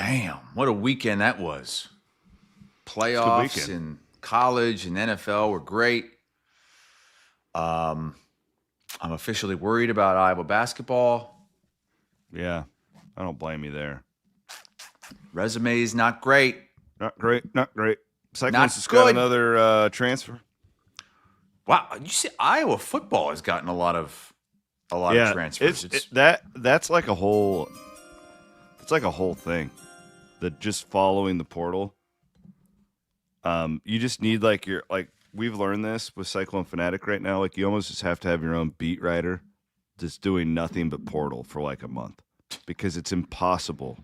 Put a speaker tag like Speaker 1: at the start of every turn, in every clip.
Speaker 1: Damn, what a weekend that was. Playoffs in college and NFL were great. I'm officially worried about Iowa basketball.
Speaker 2: Yeah, I don't blame you there.
Speaker 1: Resume's not great.
Speaker 2: Not great. Cyclones has got another transfer.
Speaker 1: Wow, you see, Iowa football has gotten a lot of transfers.
Speaker 2: That's like a whole. It's like a whole thing. That just following the portal. You just need we've learned this with Cyclone Fanatic right now. Like you almost just have to have your own beat writer, just doing nothing but portal for like a month, because it's impossible.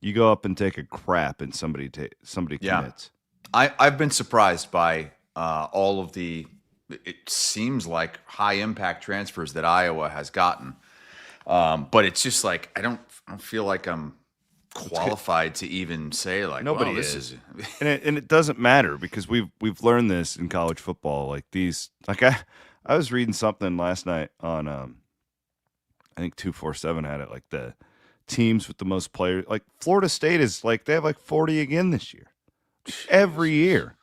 Speaker 2: You go up and take a crap, and somebody commits.
Speaker 1: I've been surprised by all of the. It seems like high impact transfers that Iowa has gotten, but it's just like I don't feel like I'm qualified to even say like
Speaker 2: nobody is. and it doesn't matter because we've learned this in college football. Like these, like I was reading something last night on I think 247 had it, like the teams with the most players. Like Florida State is like they have like 40 again this year. Every year,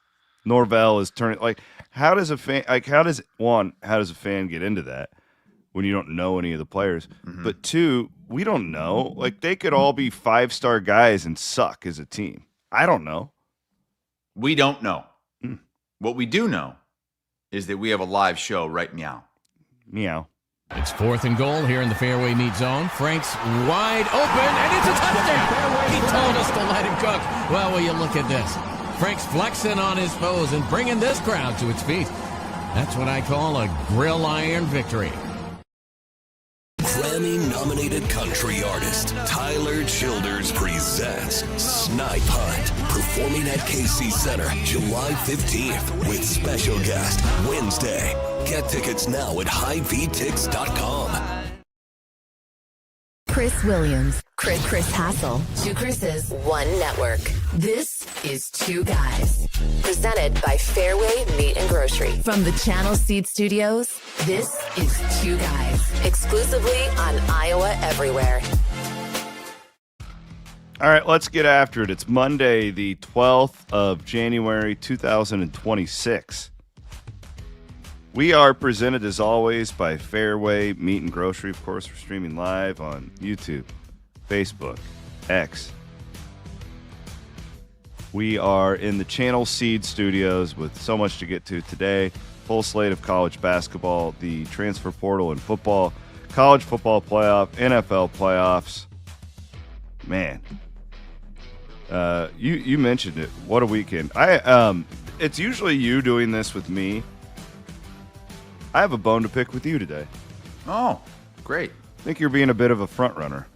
Speaker 2: Norvell is turning like. How does a fan get into that when you don't know any of the players? Mm-hmm. But two, we don't know. Like they could all be 5-star guys and suck as a team. I don't know.
Speaker 1: We don't know. What we do know is that we have a live show right meow.
Speaker 2: Meow.
Speaker 3: It's 4th and goal here in the Fairway meat zone. Frank's wide open, and it's a touchdown. He told us to let him cook. Well, will you look at this? Frank's flexing on his foes and bringing this crowd to its feet. That's what I call a grill iron victory.
Speaker 4: Grammy-nominated country artist Tyler Childers presents Snipe Hunt, performing at KC Center July 15th with special guest Wednesday. Get tickets now at highvtix.com.
Speaker 5: Chris Williams, Chris Hassel, 2 Chris's, 1 network. This is 2 Guys. Presented by Fareway Meat and Grocery. From the Channel Seed Studios, this is 2 Guys. Exclusively on Iowa Everywhere.
Speaker 2: All right, let's get after it. It's Monday, the 12th of January, 2026. We are presented, as always, by Fairway Meat and Grocery. Of course, we're streaming live on YouTube, Facebook, X. We are in the Channel Seed Studios with so much to get to today. Full slate of college basketball, the transfer portal and football, college football playoff, NFL playoffs. Man, you mentioned it. What a weekend! It's usually you doing this with me. I have a bone to pick with you today.
Speaker 1: Oh, great.
Speaker 2: I think you're being a bit of a front runner.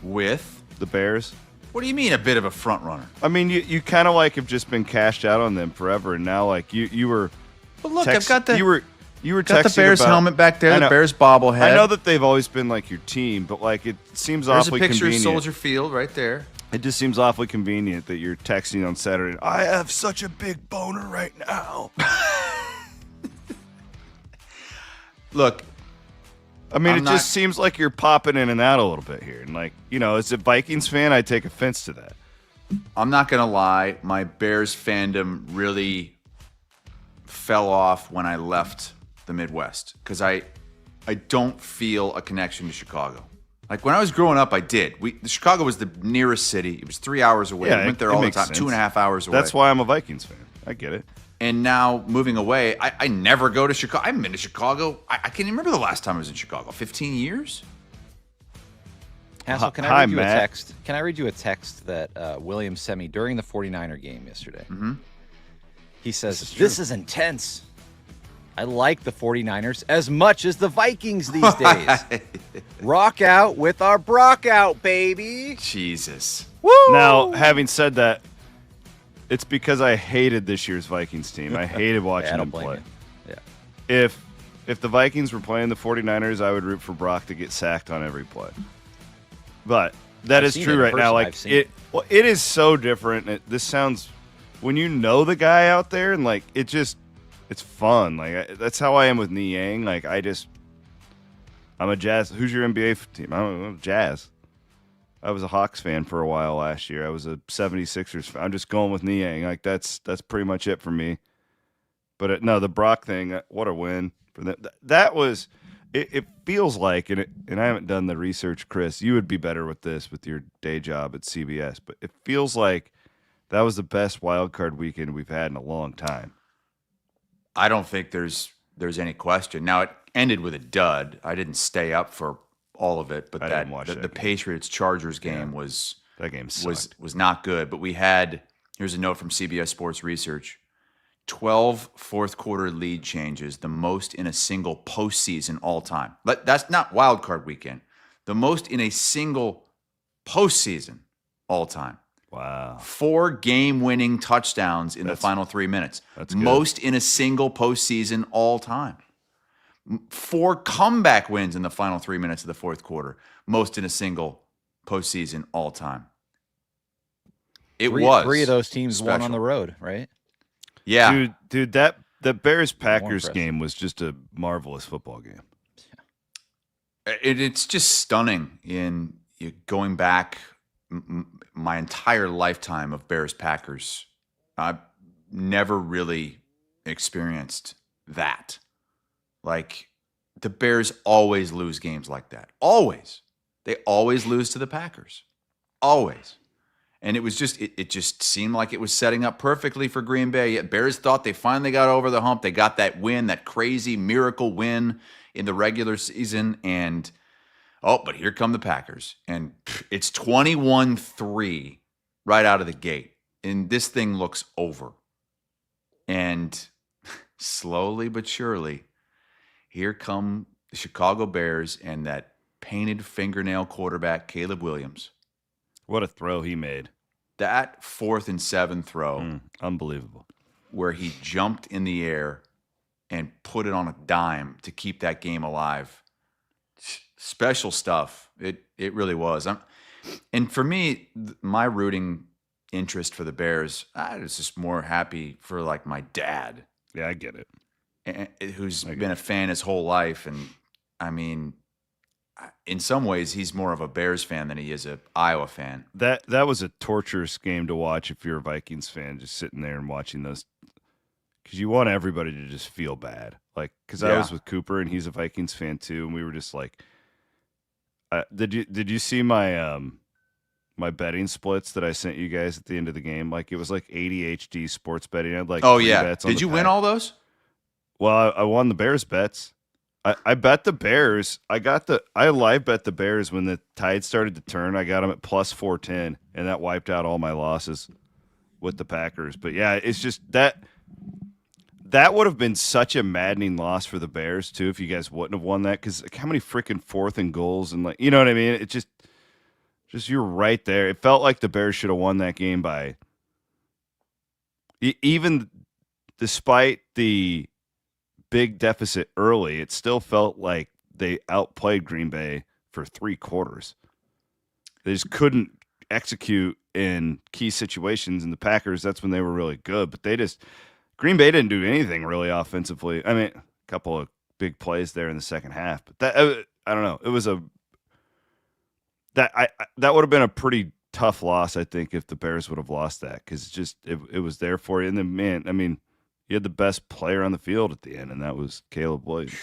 Speaker 1: With?
Speaker 2: The Bears.
Speaker 1: What do you mean a bit of a front runner?
Speaker 2: I mean, you kind of like have just been cashed out on them forever, and now like you were.
Speaker 1: But look, I've got the.
Speaker 2: You were
Speaker 1: got the Bears helmet back there. The Bears bobblehead.
Speaker 2: I know that they've always been like your team, but like it seems awfully convenient.
Speaker 1: There's a picture of Soldier Field right there.
Speaker 2: It just seems awfully convenient that you're texting on Saturday. I have such a big boner right now.
Speaker 1: Look,
Speaker 2: I mean, it just seems like you're popping in and out a little bit here. And, like, you know, as a Vikings fan, I take offense to that.
Speaker 1: I'm not going to lie. My Bears fandom really fell off when I left the Midwest because I don't feel a connection to Chicago. Like, when I was growing up, I did. Chicago was the nearest city. It was 3 hours away.
Speaker 2: Yeah,
Speaker 1: we went there all the time,
Speaker 2: sense.
Speaker 1: 2.5 hours away.
Speaker 2: That's why I'm a Vikings fan. I get it.
Speaker 1: And now moving away, I never go to Chicago. I haven't been to Chicago. I can't even remember the last time I was in Chicago. 15 years?
Speaker 6: Hassel, can I read you a text? Can I read you a text that William sent me during the 49er game yesterday?
Speaker 1: Mm-hmm.
Speaker 6: He says, this is intense. I like the 49ers as much as the Vikings these days. Rock out with our Brock out, baby.
Speaker 1: Jesus.
Speaker 2: Woo! Now, having said that, it's because I hated this year's Vikings team. I hated watching them play.
Speaker 6: Yeah.
Speaker 2: If the Vikings were playing the 49ers, I would root for Brock to get sacked on every play. But that is true right now. Like it is so different. This sounds when you know the guy out there and like it's fun. Like that's how I am with Niang. Like I'm a Jazz. Who's your NBA team? I don't know. Jazz. I was a Hawks fan for a while last year. I was a 76ers fan. I'm just going with Niang. Like that's pretty much it for me. But no, the Brock thing, what a win for them. That was. It feels like, and I haven't done the research, Chris. You would be better with this with your day job at CBS. But it feels like that was the best wild card weekend we've had in a long time.
Speaker 1: I don't think there's any question. Now it ended with a dud. I didn't stay up for all of it, but
Speaker 2: I didn't watch
Speaker 1: the Patriots Chargers game
Speaker 2: that game
Speaker 1: was not good. But we had, here's a note from CBS Sports Research: 12 fourth quarter lead changes, the most in a single postseason all time. But that's not wild card weekend. The most in a single postseason all time.
Speaker 2: Wow.
Speaker 1: 4 game-winning touchdowns in the final 3 minutes.
Speaker 2: That's good.
Speaker 1: Most in a single postseason all time. 4 comeback wins in the final 3 minutes of the fourth quarter. Most in a single postseason all time.
Speaker 6: Three of those teams won on the road, right?
Speaker 1: Yeah.
Speaker 2: Dude, the Bears-Packers game was just a marvelous football game.
Speaker 1: It's just stunning in going back my entire lifetime of Bears-Packers. I've never really experienced that. Like, the Bears always lose games like that. Always. They always lose to the Packers. Always. And it was just, it just seemed like it was setting up perfectly for Green Bay. Bears thought they finally got over the hump. They got that win, that crazy miracle win in the regular season. And, but here come the Packers. And it's 21-3 right out of the gate. And this thing looks over. And slowly but surely, here come the Chicago Bears and that painted fingernail quarterback, Caleb Williams.
Speaker 2: What a throw he made.
Speaker 1: That 4th and 7 throw.
Speaker 2: Unbelievable.
Speaker 1: Where he jumped in the air and put it on a dime to keep that game alive. Special stuff. It really was. And for me, my rooting interest for the Bears, I was just more happy for like my dad.
Speaker 2: Yeah, I get it.
Speaker 1: Who's been a fan his whole life. And I mean, in some ways, he's more of a Bears fan than he is an Iowa fan.
Speaker 2: That was a torturous game to watch if you're a Vikings fan, just sitting there and watching those, because you want everybody to just feel bad. Like, because I was with Cooper and he's a Vikings fan too, and we were just like, did you see my my betting splits that I sent you guys at the end of the game? Like, it was like ADHD sports betting. I had like 3 bets on
Speaker 1: Did you win all those?
Speaker 2: Well, I won the Bears bets. I bet the Bears. I live bet the Bears when the tide started to turn. I got them at plus 410, and that wiped out all my losses with the Packers. But yeah, it's just that would have been such a maddening loss for the Bears too if you guys wouldn't have won that, because like, how many freaking 4th and goals and like, you know what I mean? It just you're right there. It felt like the Bears should have won that game by, even despite the big deficit early, it still felt like they outplayed Green Bay for 3 quarters. They just couldn't execute in key situations, and the Packers, that's when they were really good. But Green Bay didn't do anything really offensively. I mean, a couple of big plays there in the second half, but that, I don't know. It was that would have been a pretty tough loss, I think, if the Bears would have lost that, because it was there for you. And then, man, I mean, you had the best player on the field at the end, and that was Caleb Williams.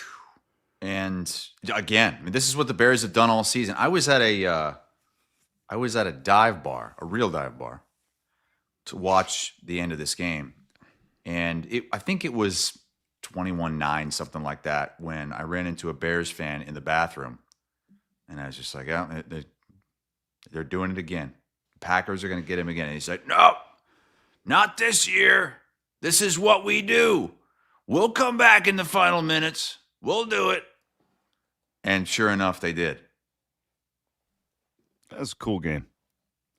Speaker 1: And again, I mean, this is what the Bears have done all season. I was at a dive bar, a real dive bar, to watch the end of this game, and I think it was 21-9, something like that, when I ran into a Bears fan in the bathroom, and I was just like, "Oh, they're doing it again. The Packers are going to get him again." And he's like, "No, not this year. This is what we do. We'll come back in the final minutes. We'll do it." And sure enough, they did.
Speaker 2: That was a cool game.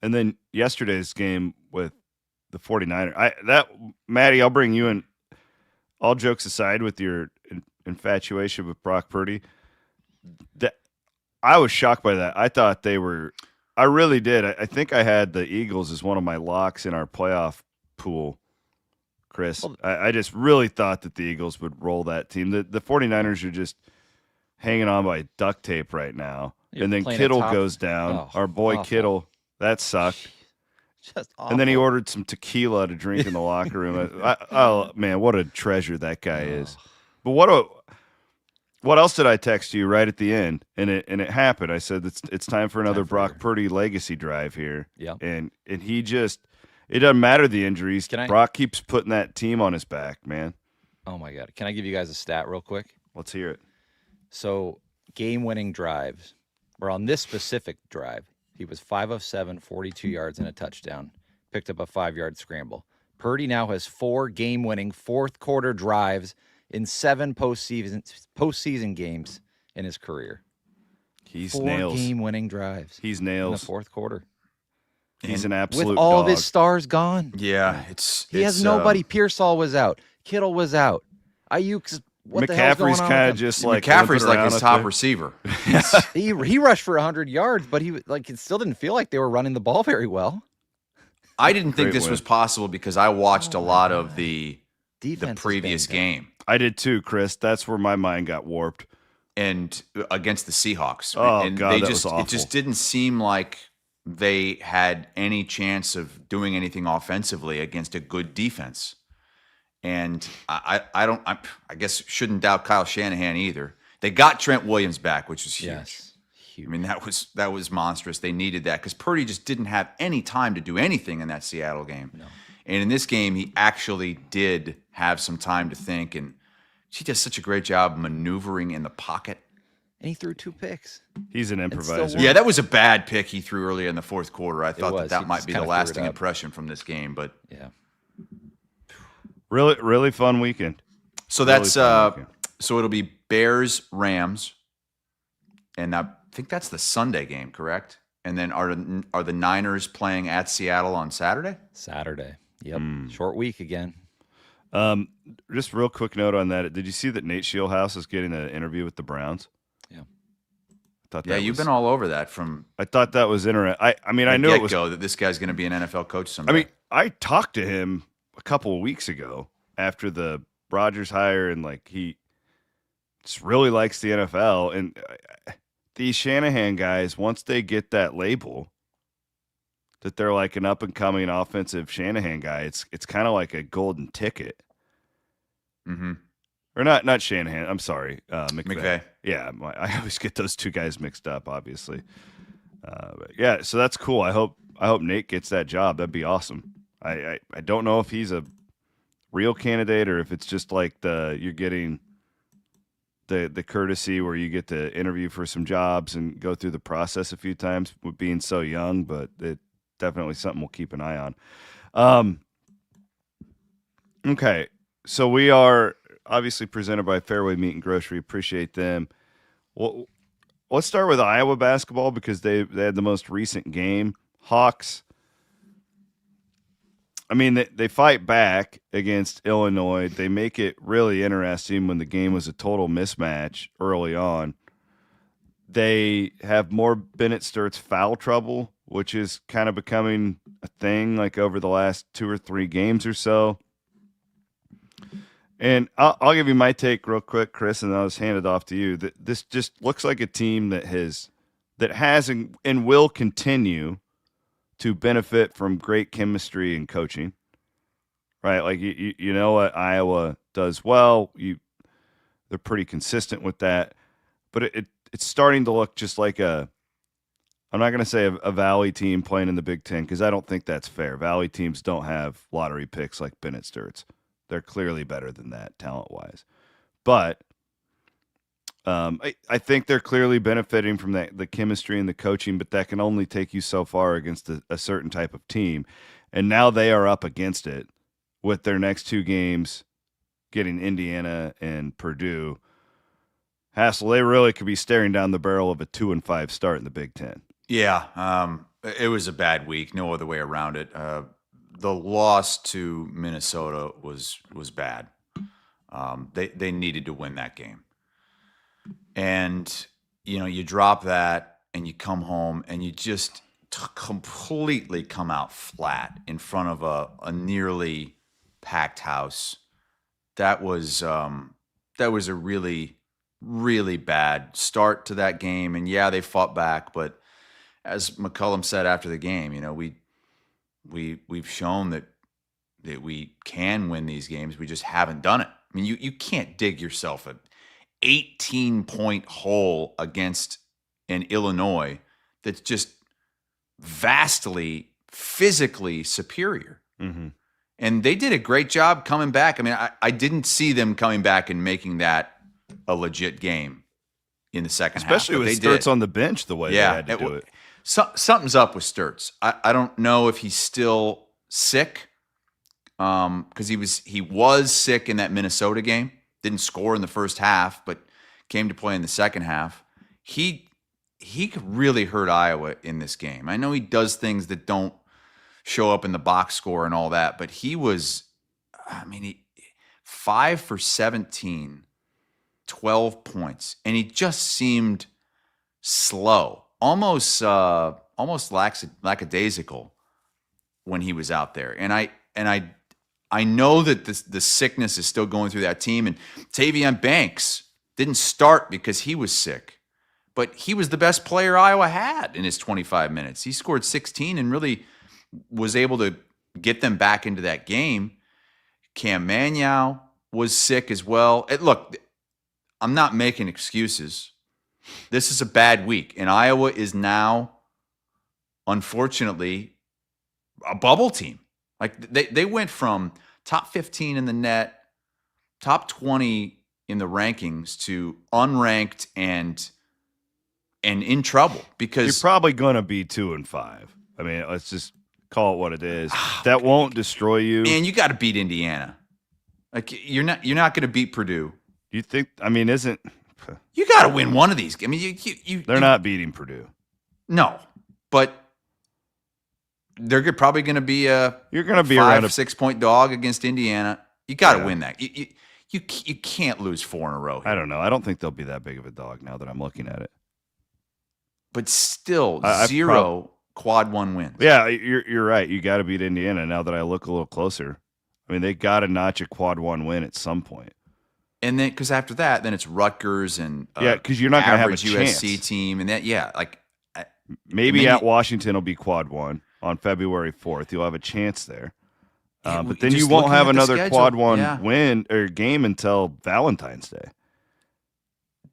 Speaker 2: And then yesterday's game with the 49ers. Maddie, I'll bring you in. All jokes aside, with your infatuation with Brock Purdy, I was shocked by that. I thought I really did. I think I had the Eagles as one of my locks in our playoff pool, Chris. I just really thought that the Eagles would roll that team. The 49ers are just hanging on by duct tape right now.
Speaker 6: You're
Speaker 2: and then
Speaker 6: playing
Speaker 2: Kittle
Speaker 6: at top.
Speaker 2: goes down.
Speaker 6: Oh,
Speaker 2: Our boy
Speaker 6: awful.
Speaker 2: Kittle, that sucked.
Speaker 6: Just awful.
Speaker 2: And then he ordered some tequila to drink in the locker room. Oh man, what a treasure that guy is! But what else did I text you right at the end? And it happened. I said it's time for another Brock Purdy legacy drive here.
Speaker 6: Yeah.
Speaker 2: And he just, it doesn't matter the injuries.
Speaker 6: Can I-
Speaker 2: Brock keeps putting that team on his back, man.
Speaker 6: Oh my God! Can I give you guys a stat real quick?
Speaker 2: Let's hear it.
Speaker 6: So game-winning drives, or on this specific drive, he was 5 of 7, 42 yards and a touchdown. Picked up a 5-yard scramble. Purdy now has 4 game-winning fourth-quarter drives in 7 postseason games in his career.
Speaker 2: He's
Speaker 6: 4
Speaker 2: nails.
Speaker 6: game-winning drives.
Speaker 2: He's
Speaker 6: in the
Speaker 2: nails.
Speaker 6: fourth quarter.
Speaker 2: He's an absolute
Speaker 6: With all
Speaker 2: dog.
Speaker 6: of his stars gone.
Speaker 1: Yeah,
Speaker 6: He has nobody. Pearsall was out. Kittle was out. Ayuk's what the hell's going
Speaker 2: McCaffrey's
Speaker 6: on
Speaker 2: kind of
Speaker 6: with him?
Speaker 2: just like
Speaker 1: McCaffrey's
Speaker 2: limping
Speaker 1: like
Speaker 2: around
Speaker 1: his
Speaker 2: up
Speaker 1: top
Speaker 2: there.
Speaker 1: receiver.
Speaker 6: He rushed for 100 yards, but it still didn't feel like they were running the ball very well.
Speaker 1: I didn't think
Speaker 2: Great
Speaker 1: this
Speaker 2: win.
Speaker 1: was possible because I watched a lot of the
Speaker 6: Defense is
Speaker 1: previous
Speaker 6: banged up.
Speaker 1: game
Speaker 2: I did too, Chris. That's where my mind got warped.
Speaker 1: and against the Seahawks.
Speaker 2: Oh,
Speaker 1: and
Speaker 2: God,
Speaker 1: they
Speaker 2: that
Speaker 1: just
Speaker 2: was awful.
Speaker 1: it just didn't seem like they had any chance of doing anything offensively against a good defense. And I guess shouldn't doubt Kyle Shanahan either. They got Trent Williams back, which was huge.
Speaker 6: Yes. Huge.
Speaker 1: I mean, that was monstrous. They needed that because Purdy just didn't have any time to do anything in that Seattle game. No. And in this game, he actually did have some time to think, and he does such a great job maneuvering in the pocket.
Speaker 6: And he threw 2 picks.
Speaker 2: He's an
Speaker 6: still
Speaker 2: improviser.
Speaker 6: won.
Speaker 1: Yeah, that was a bad pick he threw earlier in the fourth quarter. I thought
Speaker 6: was.
Speaker 1: that
Speaker 6: He
Speaker 1: might
Speaker 6: just
Speaker 1: be the
Speaker 6: kinda threw it
Speaker 1: lasting
Speaker 6: up.
Speaker 1: impression from this game. But
Speaker 6: Yeah.
Speaker 2: Really, really fun weekend.
Speaker 1: so
Speaker 2: Really
Speaker 1: that's
Speaker 2: fun weekend.
Speaker 1: so it'll be Bears Rams, and I think that's the Sunday game, correct? And then are the Niners playing at Seattle on Saturday?
Speaker 6: Saturday. Yep.
Speaker 2: Hmm.
Speaker 6: Short week again.
Speaker 2: Just real quick note on that. Did you see that Nate Shieldhouse is getting an interview with the Browns?
Speaker 6: Yeah.
Speaker 2: I thought
Speaker 1: Yeah,
Speaker 2: that
Speaker 1: you've
Speaker 2: was-
Speaker 1: been all over that from
Speaker 2: I thought that was interesting. I mean, I knew it was.
Speaker 1: get-go that this guy's going to be an NFL coach someday.
Speaker 2: I mean, I talked to him a couple of weeks ago after the Rodgers hire, and like he just really likes the NFL. And these Shanahan guys, once they get that label that they're like an up and coming offensive Shanahan guy, it's kind of like a golden ticket.
Speaker 1: mm-hmm.
Speaker 2: Or not Shanahan. I'm sorry, McVay.
Speaker 1: McVay.
Speaker 2: Yeah, I always get those two guys mixed up. Obviously, but yeah. So that's cool. I hope Nate gets that job. That'd be awesome. I don't know if he's a real candidate or if it's just like you're getting the courtesy where you get to interview for some jobs and go through the process a few times with being so young. But it definitely something we'll keep an eye on. Okay, so we are obviously presented by Fareway Meat and Grocery. Appreciate them. Well, let's start with Iowa basketball because they had the most recent game. Hawks. I mean, they fight back against Illinois. They make it really interesting when the game was a total mismatch early on. They have more Bennett Sturt's foul trouble, which is kind of becoming a thing like over the last 2 or 3 games or so. And I'll give you my take real quick, Chris, and I'll just hand it off to you. This just looks like a team that has and will continue to benefit from great chemistry and coaching, right? Like you know what Iowa does well. They're pretty consistent with that, but it's starting to look just like I'm not going to say a Valley team playing in the Big Ten because I don't think that's fair. Valley teams don't have lottery picks like Bennett Sturt's. They're clearly better than that talent-wise. But I think they're clearly benefiting from the chemistry and the coaching, but that can only take you so far against a certain type of team. And now they are up against it with their next 2 games, getting Indiana and Purdue. Hassel, they really could be staring down the barrel of a 2-5 start in the Big Ten.
Speaker 1: Yeah, it was a bad week. No other way around it. The loss to Minnesota was bad. They needed to win that game. And, you drop that and you come home and you just completely come out flat in front of a nearly packed house. That was a really, really bad start to that game. And yeah, they fought back, but as McCullum said after the game, we've shown that we can win these games. We just haven't done it. I mean, you can't dig yourself an 18-point hole against an Illinois that's just vastly physically superior.
Speaker 2: Mm-hmm.
Speaker 1: And they did a great job coming back. I mean, I didn't see them coming back and making that a legit game in the second
Speaker 2: Especially
Speaker 1: half.
Speaker 2: with Sturts on the bench the way they had to do it.
Speaker 1: Something's up with Sturts. I don't know if he's still sick because he was sick in that Minnesota game. Didn't score in the first half, but came to play in the second half. He could really hurt Iowa in this game. I know he does things that don't show up in the box score and all that, but he was, 5 for 17, 12 points, and he just seemed slow, almost lackadaisical when he was out there. And I know that the sickness is still going through that team, and Tavion Banks didn't start because he was sick, but he was the best player Iowa had in his 25 minutes. He scored 16 and really was able to get them back into that game. Cam Manyow was sick as well. Look, I'm not making excuses. This is a bad week, and Iowa is now, unfortunately, a bubble team. Like they went from top 15 in the net, top 20 in the rankings to unranked and in trouble because
Speaker 2: you're probably going to be 2-5. I mean, let's just call it what it is. That won't destroy you.
Speaker 1: Man, you got to beat Indiana. Like you're not going to beat Purdue.
Speaker 2: You think? I mean, isn't
Speaker 1: you got to win one of these? I mean,
Speaker 2: they're not beating Purdue.
Speaker 1: No, but they're probably going to be
Speaker 2: you're going to be
Speaker 1: 5
Speaker 2: around
Speaker 1: or 6 point dog against Indiana. You got to win that. You can't lose 4 in a row here.
Speaker 2: I don't know. I don't think they'll be that big of a dog now that I'm looking at it.
Speaker 1: But still, zero quad 1 wins.
Speaker 2: Yeah, you're right. You got to beat Indiana now that I look a little closer. I mean, they got to notch a quad 1 win at some point.
Speaker 1: And then, because after that, then it's Rutgers and
Speaker 2: because you're not going to have a
Speaker 1: USC
Speaker 2: chance.
Speaker 1: team, and
Speaker 2: maybe at Washington will be quad 1 on February 4th. You'll have a chance there, but then you won't have another quad 1 win or game until Valentine's Day.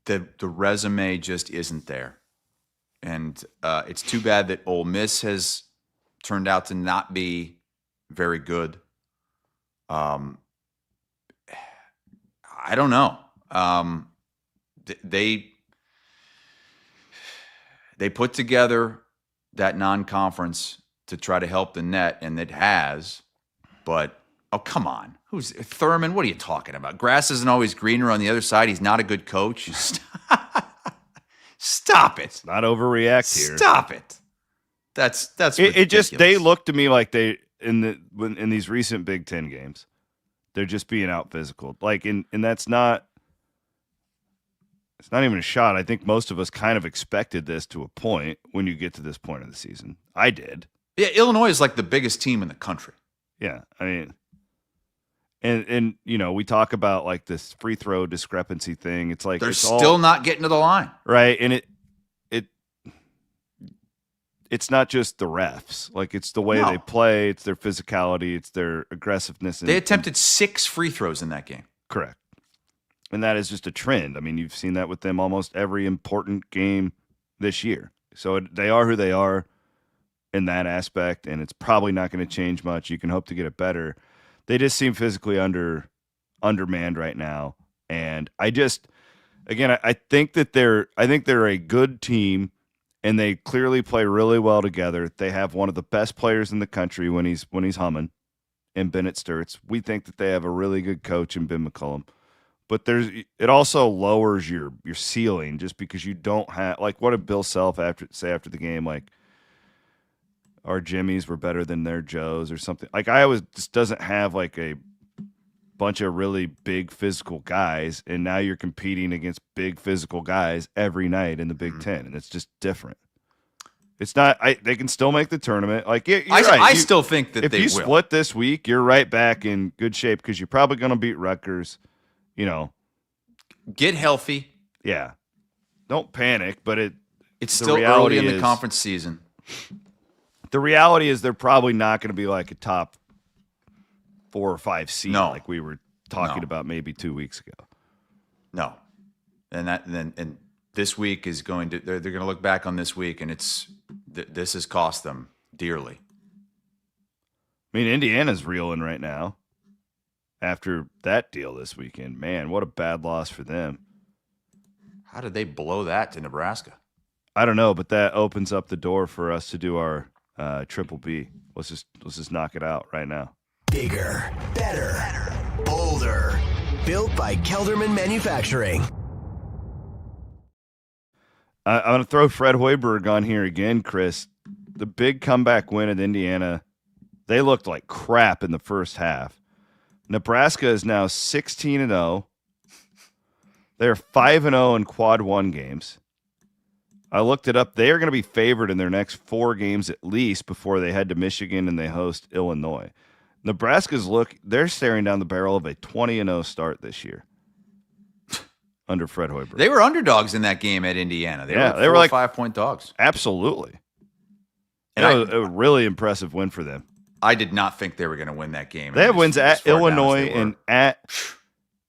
Speaker 1: The resume just isn't there, and it's too bad that Ole Miss has turned out to not be very good. I don't know. They put together that non-conference to try to help the net, and it has. But come on, who's Thurman? What are you talking about? Grass isn't always greener on the other side. He's not a good coach. Stop it.
Speaker 2: Not overreact here.
Speaker 1: Stop it. That's
Speaker 2: it. Just they look to me like they in these recent Big Ten games. They're just being out physical. Like, and that's not, it's not even a shot. I think most of us kind of expected this to a point when you get to this point of the season. I did.
Speaker 1: Yeah, Illinois is like the biggest team in the country.
Speaker 2: Yeah, I mean, and we talk about like this free throw discrepancy thing. It's like
Speaker 1: they're still not getting to the line.
Speaker 2: Right, and it's not just the refs. Like, it's the way they play. It's their physicality. It's their aggressiveness.
Speaker 1: They attempted 6 free throws in that game.
Speaker 2: Correct. And that is just a trend. I mean, you've seen that with them almost every important game this year. So they are who they are in that aspect, and it's probably not going to change much. You can hope to get it better. They just seem physically undermanned right now. And I think that they're a good team. And they clearly play really well together. They have one of the best players in the country when he's humming, in Bennett Sturts. We think that they have a really good coach in Ben McCullum. But it also lowers your ceiling just because you don't have, like, what did Bill Self say after the game? Like, our Jimmies were better than their Joes or something. Like, Iowa just doesn't have like a bunch of really big physical guys, and now you're competing against big physical guys every night in the Big Ten, and it's just different. It's not. They can still make the tournament. Like, you're right.
Speaker 1: I still think that
Speaker 2: if you split this week, you're right back in good shape because you're probably going to beat Rutgers.
Speaker 1: Get healthy,
Speaker 2: Yeah. Don't panic, but
Speaker 1: It's
Speaker 2: the
Speaker 1: still
Speaker 2: reality
Speaker 1: early in the
Speaker 2: is-
Speaker 1: conference season.
Speaker 2: the reality is they're probably not going to be like a top 4 or 5 seed
Speaker 1: No.
Speaker 2: like we were talking
Speaker 1: No.
Speaker 2: about maybe 2 weeks ago.
Speaker 1: No, and this week is going to they're going to look back on this week, and this has cost them dearly.
Speaker 2: I mean, Indiana's reeling right now after that deal this weekend. Man, what a bad loss for them.
Speaker 1: How did they blow that to Nebraska?
Speaker 2: I don't know, but that opens up the door for us to do our triple B. Let's just knock it out right now.
Speaker 4: Bigger, better, bolder. Built by Kelderman Manufacturing.
Speaker 2: I'm going to throw Fred Hoiberg on here again, Chris. The big comeback win at Indiana, they looked like crap in the first half. Nebraska is now 16-0. They're 5-0 in quad 1 games. I looked it up. They are going to be favored in their next 4 games at least before they head to Michigan and they host Illinois. Nebraska's they're staring down the barrel of a 20-0 start this year under Fred Hoiberg.
Speaker 1: They were underdogs in that game at Indiana. They
Speaker 2: Yeah,
Speaker 1: were
Speaker 2: they were like
Speaker 1: 5-point dogs.
Speaker 2: Absolutely.
Speaker 1: And
Speaker 2: It was a really impressive win for them.
Speaker 1: I did not think they were going to win that game.
Speaker 2: They have wins
Speaker 1: as
Speaker 2: at
Speaker 1: far down as
Speaker 2: Illinois
Speaker 1: they were.
Speaker 2: and at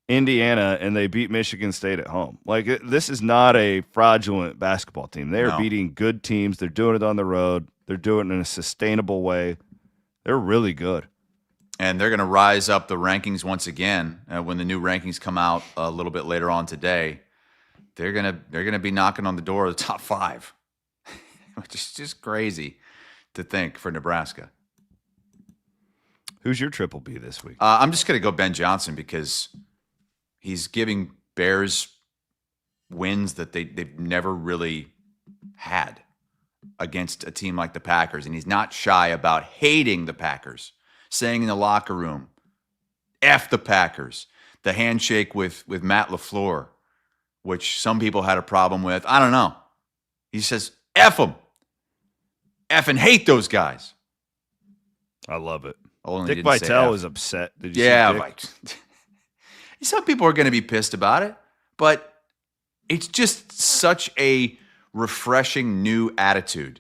Speaker 2: Indiana, and they beat Michigan State at home. Like, this is not a fraudulent basketball team. They are
Speaker 1: No.
Speaker 2: beating good teams. They're doing it on the road. They're doing it in a sustainable way. They're really good.
Speaker 1: And they're going to rise up the rankings once again when the new rankings come out a little bit later on today. They're gonna be knocking on the door of the top 5, which is just crazy to think for Nebraska.
Speaker 2: Who's your triple B this week?
Speaker 1: I'm just going to go Ben Johnson because he's giving Bears wins that they've never really had against a team like the Packers, and he's not shy about hating the Packers, saying in the locker room, F the Packers. The handshake with Matt LaFleur, which some people had a problem with. I don't know. He says, F them. F and hate those guys.
Speaker 2: I love it.
Speaker 1: Only
Speaker 2: Dick
Speaker 1: didn't say
Speaker 2: Vitale
Speaker 1: F.
Speaker 2: was upset. Did you
Speaker 1: Yeah,
Speaker 2: see Dick?
Speaker 1: like, some people are going to be pissed about it, but it's just such a refreshing new attitude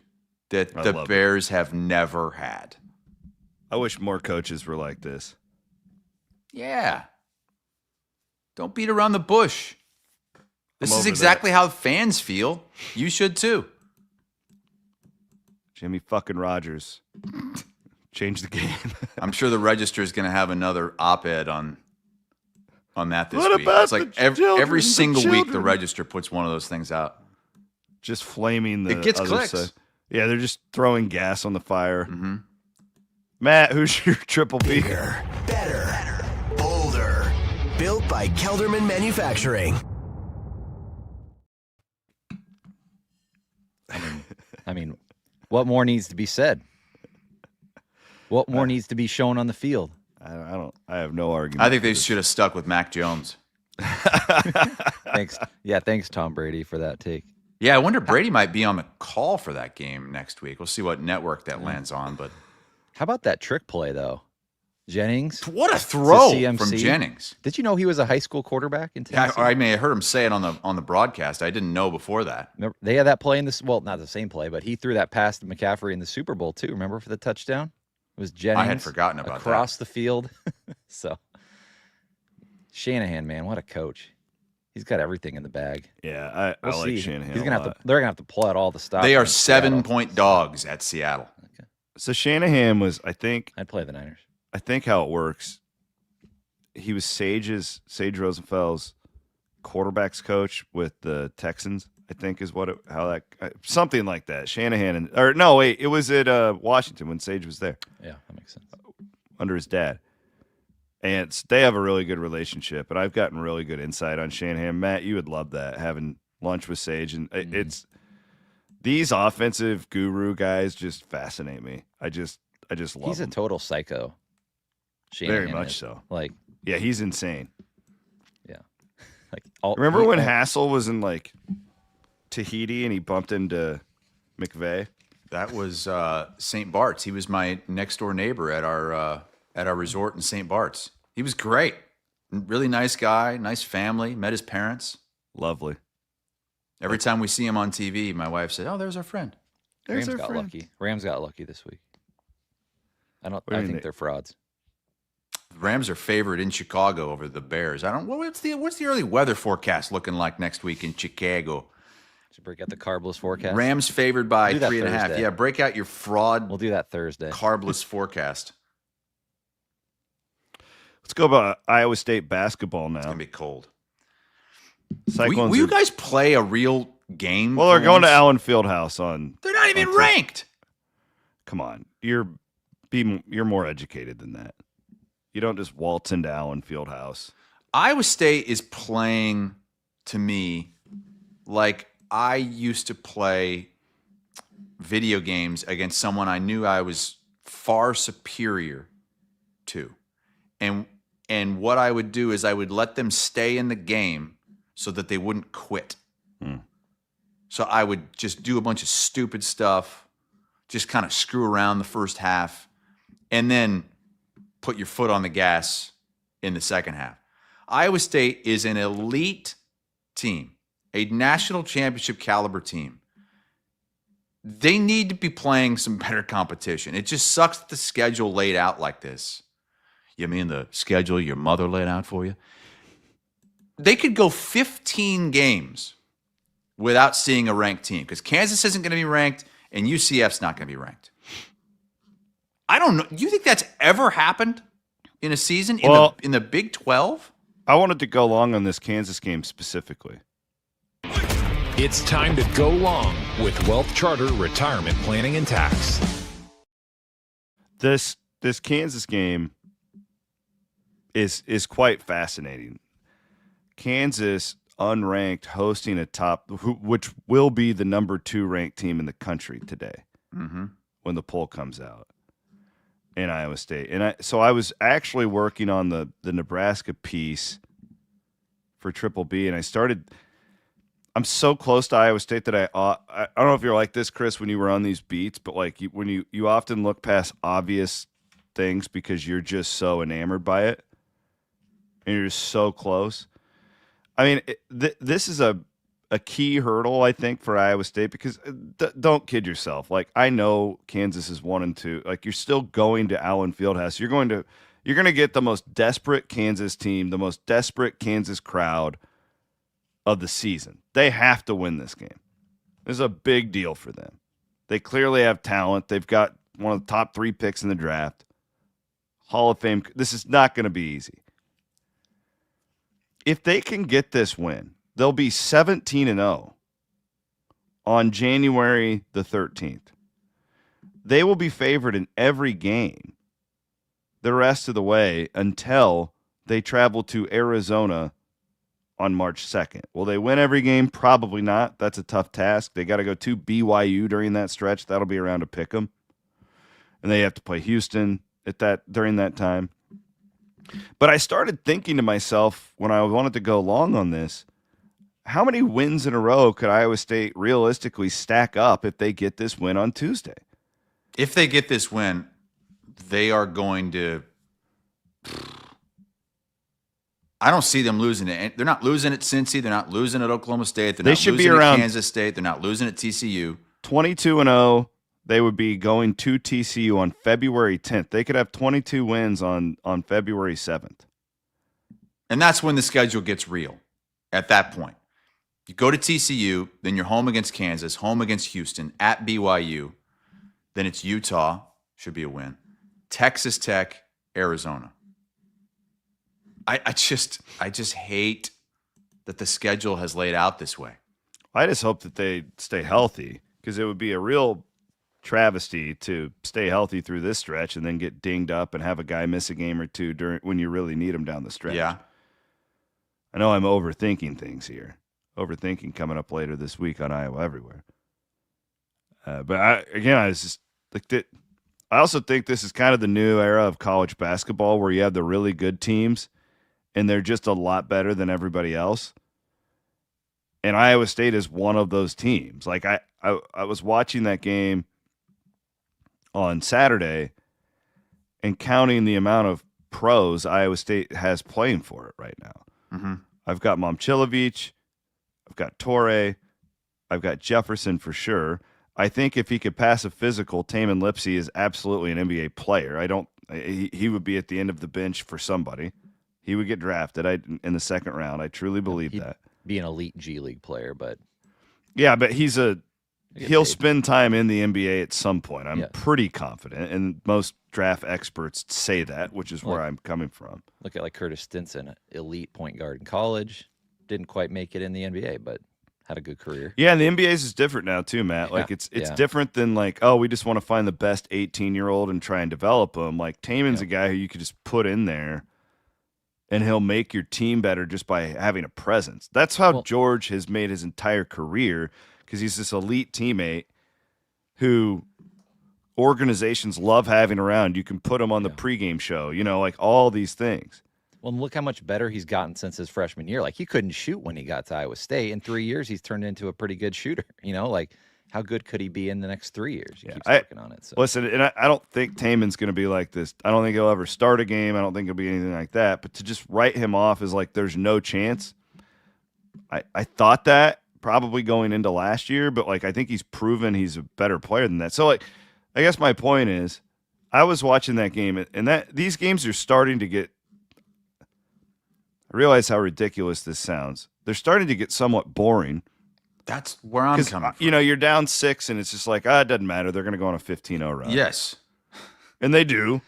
Speaker 1: that
Speaker 2: I
Speaker 1: the
Speaker 2: love it.
Speaker 1: Bears have never had.
Speaker 2: I wish more coaches were like this.
Speaker 1: Yeah. Don't beat around the bush. This
Speaker 2: I'm
Speaker 1: is
Speaker 2: over
Speaker 1: exactly how fans feel. You should too.
Speaker 2: Jimmy fucking Rogers. Change the game.
Speaker 1: I'm sure the Register is going to have another op-ed on that this
Speaker 2: What
Speaker 1: week.
Speaker 2: about
Speaker 1: It's like
Speaker 2: the
Speaker 1: every
Speaker 2: children, the
Speaker 1: single week the
Speaker 2: children?
Speaker 1: Register puts one of those things out.
Speaker 2: Just flaming the
Speaker 1: It gets
Speaker 2: other
Speaker 1: clicks.
Speaker 2: side. Yeah, they're just throwing gas on the fire.
Speaker 1: Mm-hmm.
Speaker 2: Matt, who's your triple B?
Speaker 4: Bigger, better, bolder. Built by Kelderman Manufacturing.
Speaker 6: I mean, what more needs to be said? What more needs to be shown on the field?
Speaker 2: I have no argument.
Speaker 1: I think they should have stuck with Mac Jones.
Speaker 6: Thanks. Yeah, thanks, Tom Brady, for that take.
Speaker 1: Yeah, I wonder Brady might be on the call for that game next week. We'll see what network that lands on. But
Speaker 6: How about that trick play, though? Jennings.
Speaker 1: what a throw
Speaker 6: CMC.
Speaker 1: from Jennings!
Speaker 6: Did you know he was a high school quarterback in Tennessee?
Speaker 1: I mean, I heard him say it on the broadcast. I didn't know before that.
Speaker 6: Remember, they had that play in this. Well, not the same play, but he threw that pass to McCaffrey in the Super Bowl too. Remember for the touchdown? It was Jennings.
Speaker 1: I had forgotten about
Speaker 6: across the field. So Shanahan, man, what a coach! He's got everything in the bag.
Speaker 2: Yeah, I
Speaker 6: We'll
Speaker 2: like
Speaker 6: see.
Speaker 2: Shanahan.
Speaker 6: He's
Speaker 2: a
Speaker 6: gonna have
Speaker 2: lot.
Speaker 6: to. They're gonna have to pull out all the stops.
Speaker 1: They are
Speaker 6: in Seattle.
Speaker 1: 7-point dogs at Seattle.
Speaker 2: So Shanahan was, I think
Speaker 6: I'd play the Niners.
Speaker 2: how it works. He was Sage Rosenfeld's quarterbacks coach with the Texans. I think is something like that. Shanahan it was at Washington when Sage was there
Speaker 6: Yeah, that makes sense.
Speaker 2: under his dad, and they have a really good relationship. And I've gotten really good insight on Shanahan. Matt, you would love that, having lunch with Sage, and it's these offensive guru guys just fascinate me. I just love
Speaker 6: He's a
Speaker 2: them.
Speaker 6: total psycho.
Speaker 2: Very
Speaker 6: Shanahan
Speaker 2: much
Speaker 6: is.
Speaker 2: so.
Speaker 6: Like,
Speaker 2: Yeah, he's insane.
Speaker 6: yeah.
Speaker 2: Remember when Hassel was in like Tahiti and he bumped into McVeigh?
Speaker 1: That was St. Bart's. He was my next door neighbor at our resort in St. Bart's. He was great, really nice guy, nice family. Met his parents.
Speaker 2: Lovely.
Speaker 1: Every time we see him on TV, my wife said, "Oh, there's our friend."
Speaker 2: There's
Speaker 6: Rams
Speaker 2: our
Speaker 6: got
Speaker 2: friend.
Speaker 6: lucky. Rams got lucky this week. I
Speaker 2: do you mean
Speaker 6: think they're frauds.
Speaker 1: Rams are favored in Chicago over the Bears. What's the early weather forecast looking like next week in Chicago?
Speaker 6: Should break out the carbless forecast.
Speaker 1: Rams favored by
Speaker 6: We'll do that
Speaker 1: 3.5.
Speaker 6: Thursday.
Speaker 1: Yeah, break out your fraud
Speaker 6: We'll do that Thursday.
Speaker 1: carbless forecast.
Speaker 2: Let's go about Iowa State basketball now.
Speaker 1: It's gonna be cold.
Speaker 2: Cyclones
Speaker 1: Will you
Speaker 2: are-
Speaker 1: guys play a real game?
Speaker 2: well, they're
Speaker 1: for
Speaker 2: going to
Speaker 1: once?
Speaker 2: Allen Fieldhouse on.
Speaker 1: They're not even
Speaker 2: on
Speaker 1: ranked.
Speaker 2: Come on, you're more educated than that. You don't just waltz into Allen Fieldhouse.
Speaker 1: Iowa State is playing to me like I used to play video games against someone I knew I was far superior to. And what I would do is I would let them stay in the game so that they wouldn't quit. So I would just do a bunch of stupid stuff, just kind of screw around the first half, and then put your foot on the gas in the second half. Iowa State is an elite team, a national championship caliber team. They need to be playing some better competition. It just sucks that the schedule laid out like this. You mean the schedule your mother laid out for you? They could go 15 games without seeing a ranked team because Kansas isn't going to be ranked and UCF's not going to be ranked. I don't know. Do you think that's ever happened in a season in the Big 12?
Speaker 2: I wanted to go long on this Kansas game specifically.
Speaker 7: It's time to go long with Wealth Charter Retirement Planning and Tax.
Speaker 2: This Kansas game is quite fascinating. Kansas unranked hosting a which will be the number 2 ranked team in the country today when the poll comes out in Iowa State. And so I was actually working on the Nebraska piece for Triple B, and I'm so close to Iowa State that I don't know if you're like this, Chris, when you were on these beats, but like when you often look past obvious things because you're just so enamored by it and you're just so close. I mean, this is a key hurdle, I think, for Iowa State because don't kid yourself. Like, I know Kansas is 1-2. Like, you're still going to Allen Fieldhouse. You're going to get the most desperate Kansas team, the most desperate Kansas crowd of the season. They have to win this game. This is a big deal for them. They clearly have talent. They've got one of the top 3 picks in the draft. Hall of Fame. This is not going to be easy. If they can get this win, they'll be 17-0 on January the 13th. They will be favored in every game the rest of the way until they travel to Arizona on March 2nd. Will they win every game? Probably not. That's a tough task. They got to go to BYU during that stretch. That'll be around to pick them. And they have to play Houston during that time. But I started thinking to myself when I wanted to go long on this, how many wins in a row could Iowa State realistically stack up if they get this win on Tuesday?
Speaker 1: If they get this win, they are going to I don't see them losing it. They're not losing at Cincy. They're not losing at Oklahoma State. They're
Speaker 2: They
Speaker 1: not
Speaker 2: should
Speaker 1: losing
Speaker 2: be around
Speaker 1: at Kansas State. They're not losing at TCU.
Speaker 2: 22-0. They would be going to TCU on February 10th. They could have 22 wins on February 7th.
Speaker 1: And that's when the schedule gets real at that point. You go to TCU, then you're home against Kansas, home against Houston, at BYU. Then it's Utah, should be a win. Texas Tech, Arizona. I just hate that the schedule has laid out this way.
Speaker 2: I just hope that they stay healthy because it would be a real travesty to stay healthy through this stretch and then get dinged up and have a guy miss a game or two when you really need him down the stretch.
Speaker 1: Yeah.
Speaker 2: I know I'm overthinking things here. Overthinking coming up later this week on Iowa Everywhere. But I was just like that. I also think this is kind of the new era of college basketball where you have the really good teams and they're just a lot better than everybody else. And Iowa State is one of those teams. Like I was watching that game on Saturday and counting the amount of pros Iowa State has playing for it right now.
Speaker 1: Mm-hmm.
Speaker 2: I've got Momcilovic, I've got Torre, I've got Jefferson for sure. I think if he could pass a physical, Taman Lipsey is absolutely an NBA player. He would be at the end of the bench for somebody. He would get drafted in the second round. I truly believe that.
Speaker 6: Be an elite G League player, but
Speaker 2: yeah, but he'll spend time in the NBA at some point. I'm pretty confident, and most draft experts say that, which is where I'm coming from.
Speaker 6: Look at like Curtis Stinson, elite point guard in college, didn't quite make it in the NBA, but had a good career.
Speaker 2: Yeah, and the NBA's is different now too, Matt. Like it's different than like, oh, we just want to find the best 18-year-old and try and develop them. Like Taman's a guy who you could just put in there, and he'll make your team better just by having a presence. That's how George has made his entire career, because he's this elite teammate who organizations love having around. You can put him on the pregame show, like all these things.
Speaker 6: Well, look how much better he's gotten since his freshman year. Like, he couldn't shoot when he got to Iowa State. In 3 years, he's turned into a pretty good shooter. Like, how good could he be in the next 3 years? He keeps working on it. So.
Speaker 2: Listen, and I don't think Taman's going to be like this. I don't think he'll ever start a game. I don't think it'll be anything like that. But to just write him off as like there's no chance, I thought that probably going into last year, but like I think he's proven he's a better player than that. So like, I guess my point is, I was watching that game, and that these games are starting to get. I realize how ridiculous this sounds. They're starting to get somewhat boring.
Speaker 1: That's where I'm coming from.
Speaker 2: You're down 6, and it's just like, it doesn't matter. They're going to go on a 15-0 run.
Speaker 1: Yes.
Speaker 2: And they do.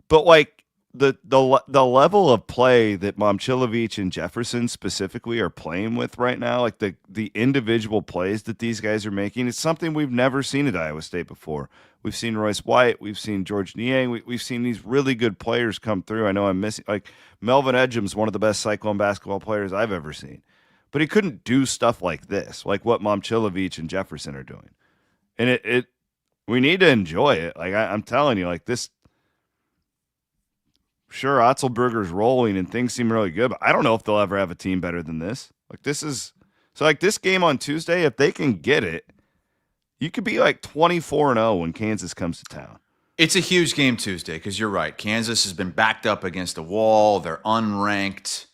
Speaker 2: But, like, the level of play that Momcilovic and Jefferson specifically are playing with right now, like the individual plays that these guys are making, it's something we've never seen at Iowa State before. We've seen Royce White. We've seen George Niang. We've seen these really good players come through. I know I'm missing, like, Melvin Edgum's one of the best Cyclone basketball players I've ever seen. But he couldn't do stuff like this, like what Momcilovic and Jefferson are doing. And we need to enjoy it. Like, I'm telling you, like, this, sure, Otzelberger's rolling and things seem really good, but I don't know if they'll ever have a team better than this. Like, this game on Tuesday, if they can get it, you could be like 24-0 when Kansas comes to town.
Speaker 1: It's a huge game Tuesday because you're right. Kansas has been backed up against a wall. They're unranked.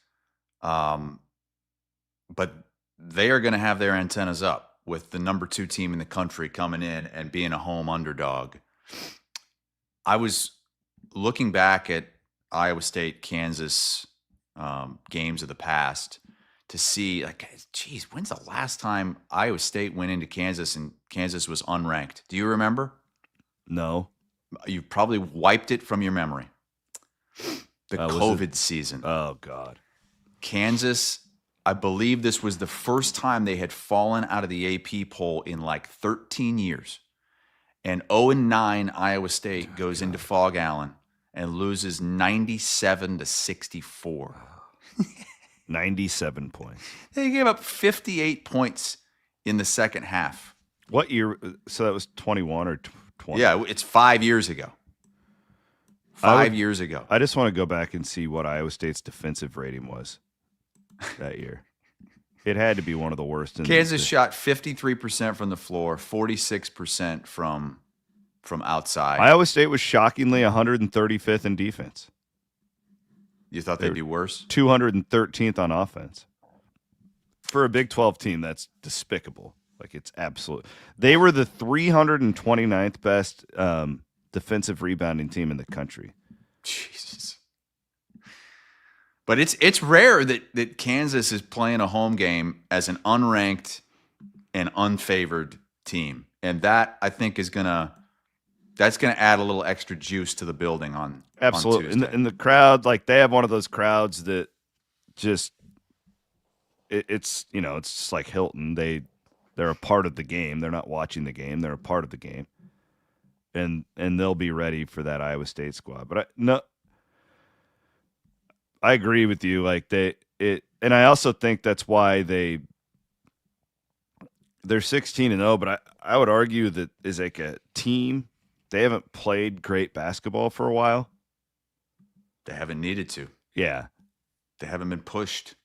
Speaker 1: But they are going to have their antennas up with the number 2 team in the country coming in and being a home underdog. I was looking back at Iowa State, Kansas games of the past to see, like, geez, when's the last time Iowa State went into Kansas and Kansas was unranked? Do you remember?
Speaker 2: No.
Speaker 1: You probably wiped it from your memory. The COVID season.
Speaker 2: Oh, God.
Speaker 1: Kansas, I believe this was the first time they had fallen out of the AP poll in like 13 years. And 0-9 Iowa State goes into Fog Allen and loses 97-64.
Speaker 2: 97 points.
Speaker 1: They gave up 58 points in the second half.
Speaker 2: What year? So that was 21 or 20?
Speaker 1: Yeah, it's 5 years ago. 5 years ago.
Speaker 2: I just want to go back and see what Iowa State's defensive rating was that year. It had to be one of the worst.
Speaker 1: Kansas shot 53% from the floor, 46% from outside.
Speaker 2: Iowa State was shockingly 135th in defense.
Speaker 1: You thought they'd be worse?
Speaker 2: 213th on offense. For a Big 12 team, that's despicable. Like, it's absolute. They were the 329th best defensive rebounding team in the country.
Speaker 1: Jesus. But it's rare that Kansas is playing a home game as an unranked and unfavored team. And that, I think, is that's gonna add a little extra juice to the building on
Speaker 2: absolutely.
Speaker 1: On Tuesday.
Speaker 2: And the crowd, like, they have one of those crowds that just it's just like Hilton. They're a part of the game. They're not watching the game. They're a part of the game. And they'll be ready for that Iowa State squad. But I agree with you. Like, and I also think that's why they're 16-0, but I would argue that as like a team, they haven't played great basketball for a while.
Speaker 1: They haven't needed to.
Speaker 2: Yeah.
Speaker 1: They haven't been pushed.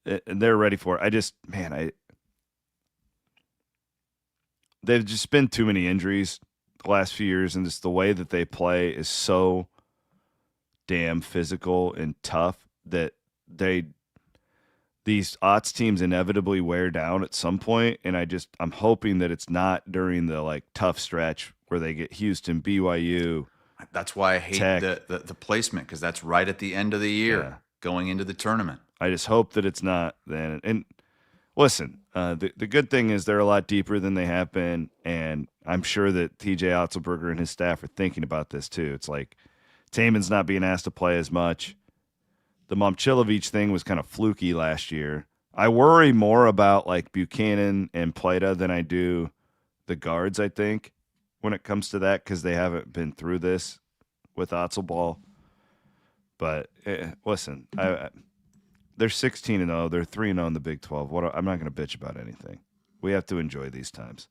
Speaker 2: And they're ready for it. They've just been too many injuries the last few years, and just the way that they play is so damn physical and tough that these odds teams inevitably wear down at some point, and I'm hoping that it's not during the like tough stretch where they get Houston, BYU.
Speaker 1: That's why I hate
Speaker 2: Tech.
Speaker 1: the placement, because that's right at the end of the year, going into the tournament.
Speaker 2: I just hope that it's not then. And listen, the good thing is they're a lot deeper than they have been, and I'm sure that TJ Otzelberger and his staff are thinking about this too. It's like Taman's not being asked to play as much. The Momchilovic thing was kind of fluky last year. I worry more about like Buchanan and Plata than I do the guards, I think, when it comes to that, because they haven't been through this with Otzelball. But listen, they're 16-0. They're 3-0 in the Big 12. I'm not going to bitch about anything. We have to enjoy these times.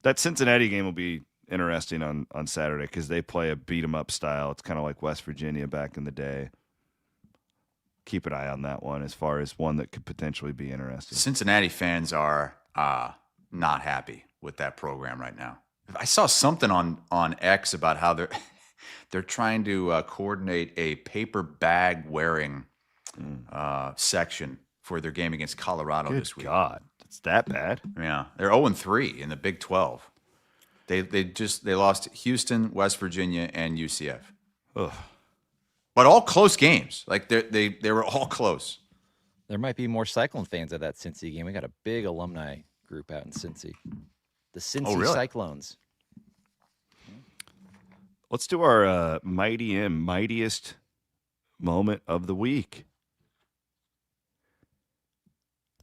Speaker 2: That Cincinnati game will be interesting on Saturday because they play a beat-em-up style. It's kind of like West Virginia back in the day. Keep an eye on that one as far as one that could potentially be interesting.
Speaker 1: Cincinnati fans are not happy with that program right now. I saw something on X about how they're trying to coordinate a paper bag wearing section for their game against Colorado this week.
Speaker 2: God, it's that bad?
Speaker 1: Yeah, they're 0-3 in the Big 12. They lost Houston, West Virginia, and UCF.
Speaker 2: Ugh.
Speaker 1: But all close games. Like they were all close.
Speaker 6: There might be more Cyclone fans at that Cincy game. We got a big alumni group out in Cincy. The Cincy Cyclones.
Speaker 2: Let's do our Mightiest moment of the week.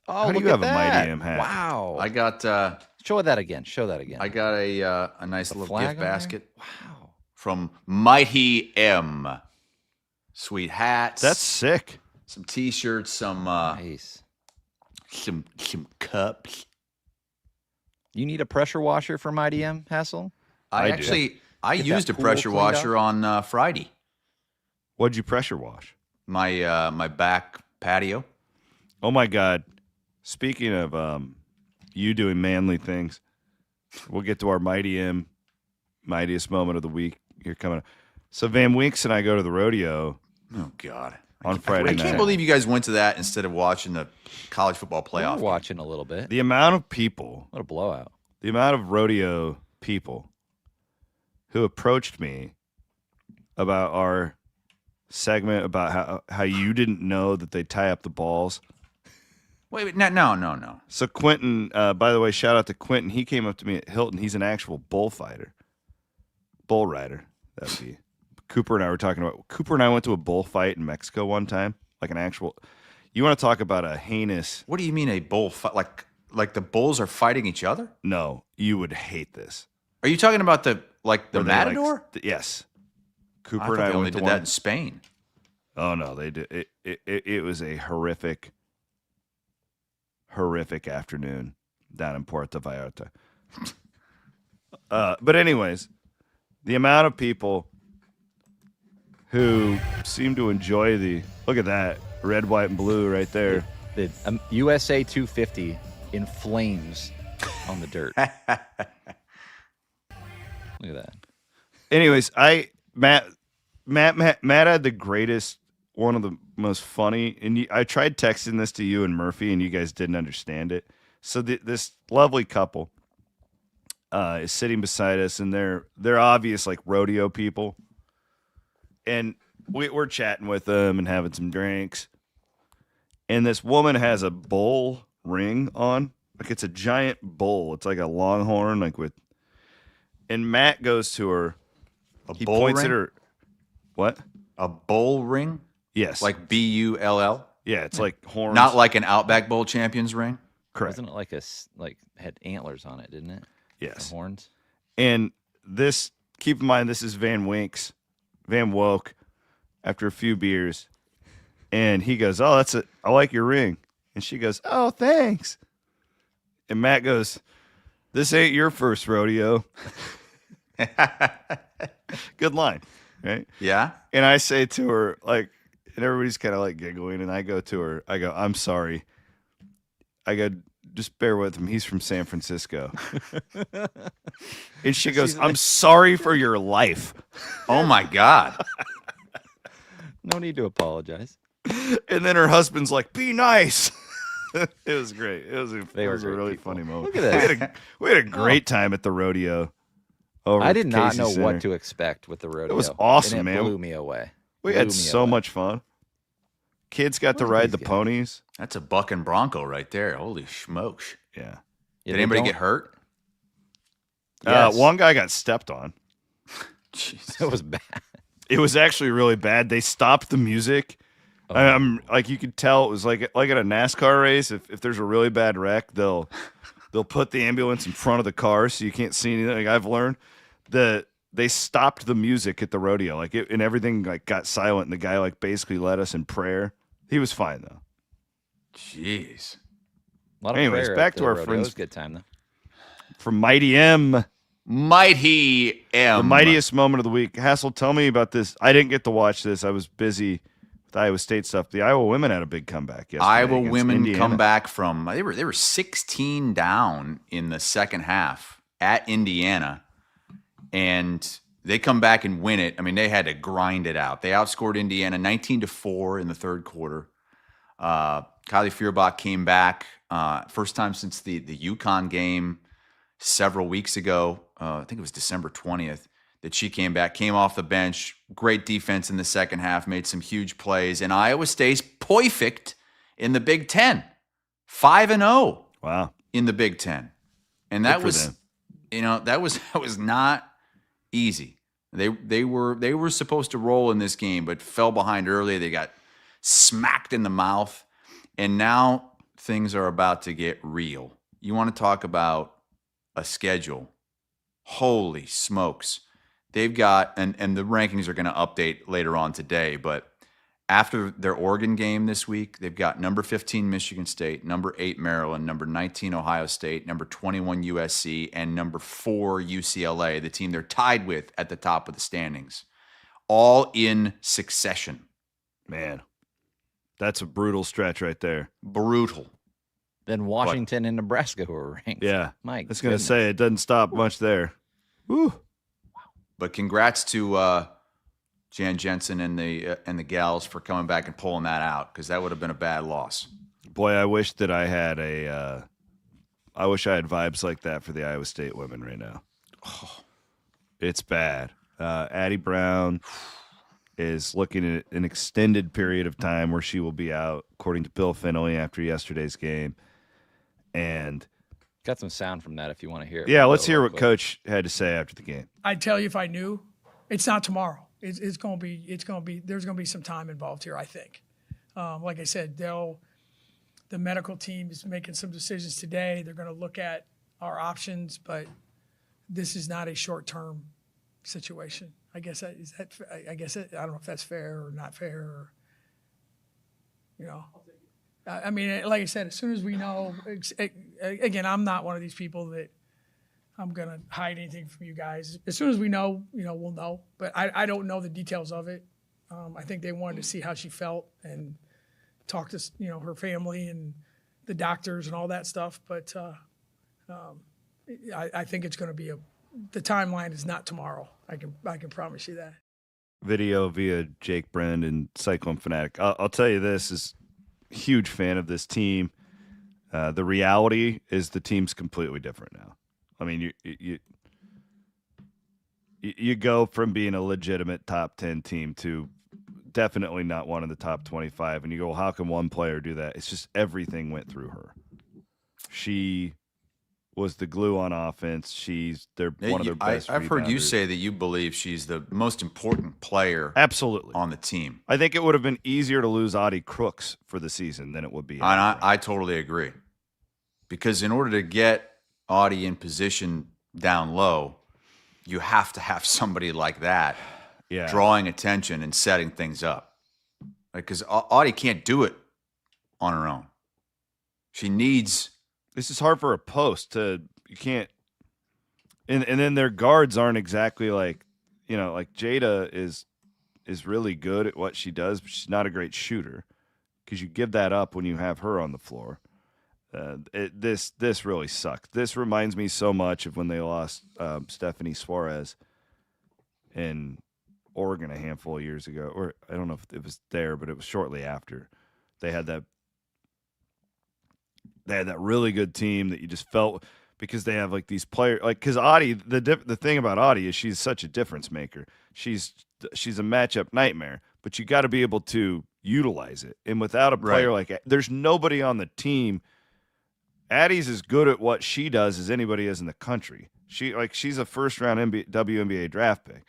Speaker 6: Oh,
Speaker 2: how do you have a Mighty M hat?
Speaker 6: Wow.
Speaker 1: I got
Speaker 6: Show that again.
Speaker 1: I got a nice little gift basket.
Speaker 6: Wow.
Speaker 1: From Mighty M. Sweet hats.
Speaker 2: That's sick.
Speaker 1: Some T-shirts, some
Speaker 6: Nice.
Speaker 1: some cups.
Speaker 6: You need a pressure washer for Mighty M, Hassel?
Speaker 1: I
Speaker 6: Get
Speaker 1: used
Speaker 6: that
Speaker 1: a
Speaker 6: pool
Speaker 1: pressure
Speaker 6: cleaned
Speaker 1: washer on Friday.
Speaker 2: What'd you pressure wash?
Speaker 1: My back patio.
Speaker 2: Oh my God. Speaking of you doing manly things, we'll get to our Mightiest moment of the week here coming up. So Van Winks and I go to the rodeo.
Speaker 1: Oh God.
Speaker 2: On Friday
Speaker 1: I
Speaker 2: night.
Speaker 1: can't believe you guys went to that instead of watching the college football playoff.
Speaker 6: We're watching a little bit.
Speaker 2: The amount of people,
Speaker 6: What a blowout.
Speaker 2: the amount of rodeo people who approached me about our segment about how you didn't know that they tie up the balls.
Speaker 1: Wait, no.
Speaker 2: So Quentin, by the way, shout out to Quentin. He came up to me at Hilton. He's an actual bull rider. That would be. Cooper and I were talking about. Cooper and I went to a bull fight in Mexico one time, like an actual. You want to talk about a heinous?
Speaker 1: What do you mean a bull fight? Like the bulls are fighting each other?
Speaker 2: No, you would hate this.
Speaker 1: Are you talking about the
Speaker 2: Where they, like,
Speaker 1: matador?
Speaker 2: Yes.
Speaker 1: I
Speaker 2: Cooper
Speaker 1: thought
Speaker 2: and I
Speaker 1: they only
Speaker 2: went to
Speaker 1: did
Speaker 2: one.
Speaker 1: that in Spain.
Speaker 2: Oh no, they did. It was a horrific afternoon down in Puerto Vallarta. But anyways, the amount of people who seem to enjoy look at that red, white, and blue right there.
Speaker 6: The USA 250 in flames on the dirt. Look at that.
Speaker 2: Anyways, Matt had the greatest, one of the most funny, and I tried texting this to you and Murphy, and you guys didn't understand it. So this lovely couple is sitting beside us, and they're obvious like rodeo people, and we're chatting with them and having some drinks, and this woman has a bull ring on, like it's a giant bull. It's like a longhorn, and Matt goes to her. He
Speaker 1: bull
Speaker 2: points
Speaker 1: ring?
Speaker 2: at her. What?
Speaker 1: A bull ring?
Speaker 2: Yes.
Speaker 1: Like BULL?
Speaker 2: Yeah, it's like horns.
Speaker 1: Not like an Outback Bowl champions ring?
Speaker 2: Correct.
Speaker 6: Wasn't it had antlers on it, didn't it?
Speaker 2: Yes.
Speaker 6: The horns.
Speaker 2: And this, keep in mind, this is Van Woke, after a few beers. And he goes, "Oh, I like your ring." And she goes, "Oh, thanks." And Matt goes, "This ain't your first rodeo." Good line, right?
Speaker 1: Yeah.
Speaker 2: And I say to her, and everybody's kind of like giggling, and I go to her, I go, "I'm sorry." I go, "Just bear with him. He's from San Francisco." And she goes, "I'm sorry for your life."
Speaker 1: Oh my God.
Speaker 6: No need to apologize.
Speaker 2: And then her husband's like, "Be nice." It was great. It was a
Speaker 6: They were
Speaker 2: a
Speaker 6: great
Speaker 2: really
Speaker 6: people.
Speaker 2: funny moment.
Speaker 6: Look at this.
Speaker 2: We had a great time at the rodeo. Over
Speaker 6: I
Speaker 2: at
Speaker 6: did
Speaker 2: the
Speaker 6: not
Speaker 2: Casey
Speaker 6: know
Speaker 2: Center.
Speaker 6: what to expect with the rodeo.
Speaker 2: was awesome,
Speaker 6: and it
Speaker 2: man.
Speaker 6: blew me away.
Speaker 2: We
Speaker 6: Blew
Speaker 2: had
Speaker 6: me
Speaker 2: so
Speaker 6: away.
Speaker 2: much fun. Kids got to
Speaker 6: Look at
Speaker 2: ride
Speaker 6: these
Speaker 2: the
Speaker 6: guys.
Speaker 2: ponies.
Speaker 1: That's a buck and bronco right there. Holy smokes.
Speaker 2: Yeah.
Speaker 6: Yeah,
Speaker 1: Did
Speaker 6: they
Speaker 1: anybody
Speaker 6: don't-
Speaker 1: get hurt?
Speaker 6: Yes.
Speaker 2: One guy got stepped on.
Speaker 1: Jesus.
Speaker 6: It was bad.
Speaker 2: It was actually really bad. They stopped the music. I'm like, you could tell it was like at a NASCAR race. If there's a really bad wreck, they'll put the ambulance in front of the car so you can't see anything. Like I've learned that they stopped the music at the rodeo, and everything like got silent. And the guy like basically led us in prayer. He was fine though.
Speaker 1: Jeez.
Speaker 6: A lot of
Speaker 2: Anyways,
Speaker 6: prayer
Speaker 2: back
Speaker 6: at
Speaker 2: to
Speaker 6: the
Speaker 2: our
Speaker 6: rodeo.
Speaker 2: friends-
Speaker 6: It was a good time though.
Speaker 2: From Mighty M,
Speaker 1: Mighty M.
Speaker 2: the mightiest moment of the week. Hassel, tell me about this. I didn't get to watch this. I was busy with Iowa State stuff. The Iowa women had a big comeback yesterday.
Speaker 1: Iowa
Speaker 2: against
Speaker 1: women
Speaker 2: Indiana.
Speaker 1: come back from they were 16 down in the second half at Indiana, and they come back and win it. I mean, they had to grind it out. They outscored Indiana 19-4 in the third quarter. Kylie Feuerbach came back first time since the UConn game several weeks ago. I think it was December 20th that she came back, came off the bench. Great defense in the second half, made some huge plays, and Iowa stays perfect in the Big Ten, 5-0
Speaker 2: Wow.
Speaker 1: in the Big Ten, and that
Speaker 2: for
Speaker 1: was,
Speaker 2: them.
Speaker 1: that was not easy. They were supposed to roll in this game, but fell behind early. They got smacked in the mouth, and now things are about to get real. You want to talk about a schedule? Holy smokes. They've got, and the rankings are going to update later on today, but after their Oregon game this week, they've got number 15 Michigan State, number 8 Maryland, number 19 Ohio State, number 21 USC, and number 4 UCLA, the team they're tied with at the top of the standings, all in succession.
Speaker 2: Man, that's a brutal stretch right there.
Speaker 1: Brutal.
Speaker 6: Then Washington and Nebraska who were ranked.
Speaker 2: Yeah.
Speaker 6: My
Speaker 2: I was going to
Speaker 6: goodness.
Speaker 2: say, it doesn't stop much there. Woo.
Speaker 1: But congrats to Jan Jensen and the gals for coming back and pulling that out, because that would have been a bad loss.
Speaker 2: Boy, I wish that I had I wish I had vibes like that for the Iowa State women right now. It's bad. Addy Brown is looking at an extended period of time where she will be out, according to Bill Finley, after yesterday's game. And
Speaker 6: Got some sound from that if you want to hear it.
Speaker 2: yeah, let's hear
Speaker 6: Real
Speaker 2: what
Speaker 6: quick.
Speaker 2: Coach had to say after the game.
Speaker 8: I'd tell you if I knew. It's not tomorrow. It's going to be. There's going to be some time involved here. I think. Like I said, the medical team is making some decisions today. They're going to look at our options, but this is not a short-term situation. I guess I don't know if that's fair or not fair. Or, I mean, like I said, as soon as we know, again, I'm not one of these people that I'm going to hide anything from you guys. As soon as we know, we'll know. But I don't know the details of it. I think they wanted to see how she felt and talk to, her family and the doctors and all that stuff. But I think it's going to be the timeline is not tomorrow. I can promise you that.
Speaker 2: Video via Jake Brand and Cyclone Fanatic. I'll tell you this, is a huge fan of this team. The reality is the team's completely different now. I mean, you go from being a legitimate top 10 team to definitely not one in the top 25, and you go, well, how can one player do that? It's just everything went through her. She was the glue on offense. They're one of their best.
Speaker 1: I've heard you
Speaker 2: rebounders.
Speaker 1: say that you believe she's the most important player
Speaker 2: Absolutely
Speaker 1: on the team.
Speaker 2: I think it would have been easier to lose Audie Crooks for the season than it would be.
Speaker 1: And I totally agree. Because in order to get Audie in position down low, you have to have somebody like that drawing attention and setting things up. Because Audie can't do it on her own. She needs...
Speaker 2: This is hard for a post to, you can't, and then their guards aren't exactly like, like Jada is really good at what she does, but she's not a great shooter, because you give that up when you have her on the floor. This really sucked. This reminds me so much of when they lost Stephanie Suarez in Oregon a handful of years ago, or I don't know if it was there, but it was shortly after. they had that really good team that you just felt because they have like these players like because Addy the thing about Addy is she's such a difference maker. She's a matchup nightmare, but you got to be able to utilize it. And without a player like there's nobody on the team. Addy's as good at what she does as anybody is in the country. She's a first round WNBA draft pick.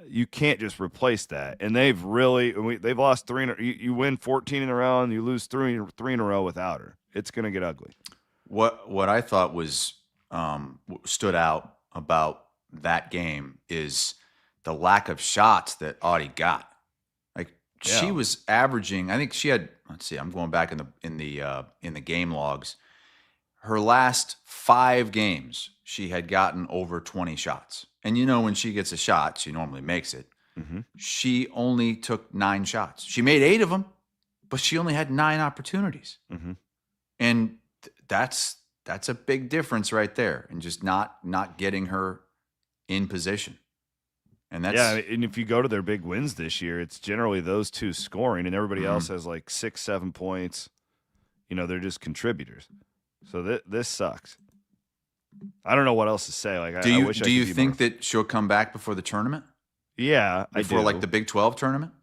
Speaker 2: You can't just replace that. And they've lost 3 you win 14 in a row and you lose three in a row without her. It's going to get ugly.
Speaker 1: What I thought was stood out about that game is the lack of shots that Audie got. Like she was averaging, I think she had. Let's see, I'm going back in the game logs. Her last 5 games, she had gotten over 20 shots. And when she gets a shot, she normally makes it.
Speaker 2: Mm-hmm.
Speaker 1: She only took 9 shots. She made 8 of them, but she only had 9 opportunities.
Speaker 2: Mm-hmm.
Speaker 1: And that's a big difference right there, and just not getting her in position. And that's
Speaker 2: and if you go to their big wins this year, it's generally those two scoring, and everybody else has like 6-7 points. They're just contributors. So this sucks. I don't know what else to say. Like,
Speaker 1: do you think that she'll come back before the tournament?
Speaker 2: Yeah,
Speaker 1: before like the Big 12 tournament.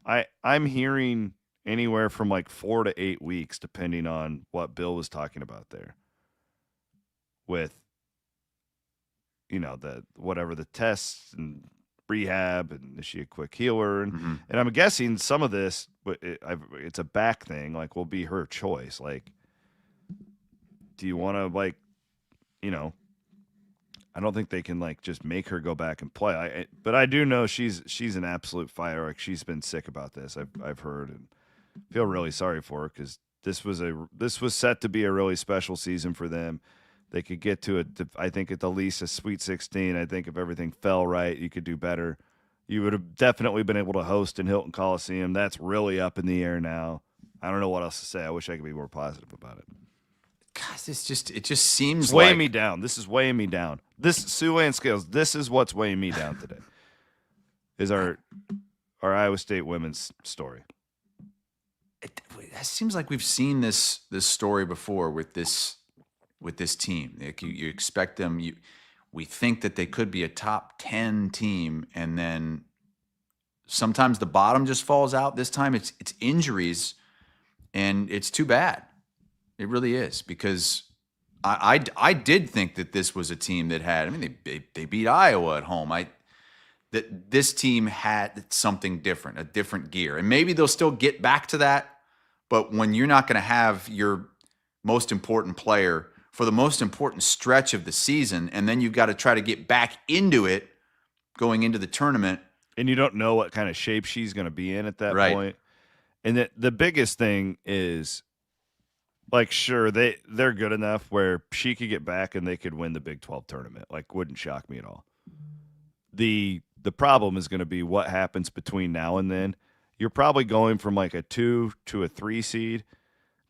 Speaker 2: I'm hearing anywhere from like 4 to 8 weeks, depending on what Bill was talking about there. With the tests and rehab, and is she a quick healer? And I'm guessing some of this, it's a back thing. Like, will be her choice. Like, do you want to I don't think they can like just make her go back and play. But I do know she's an absolute fire. Like, she's been sick about this. I've heard, and feel really sorry for her because this was set to be a really special season for them. They could get to it. I think at the least a Sweet 16. I think if everything fell right, you could do better. You would have definitely been able to host in Hilton Coliseum. That's really up in the air now. I don't know what else to say. I wish I could be more positive about it.
Speaker 1: God, it just seems
Speaker 2: it's weighing me down. This is weighing me down. This Siouxland Scales. This is what's weighing me down today. Is our Iowa State women's story.
Speaker 1: It seems like we've seen this story before with this team. Like you expect them. We think that they could be a top 10 team, and then sometimes the bottom just falls out. This time it's injuries, and it's too bad. It really is, because I did think that this was a team that had. I mean, they beat Iowa at home. That this team had something different, a different gear, and maybe they'll still get back to that. But when you're not going to have your most important player for the most important stretch of the season, and then you've got to try to get back into it going into the tournament,
Speaker 2: and you don't know what kind of shape she's going to be in at that point. And the biggest thing is, like, sure, they're good enough where she could get back and they could win the Big 12 tournament. Like, wouldn't shock me at all. The problem is going to be what happens between now and then. You're probably going from like a 2 to a 3 seed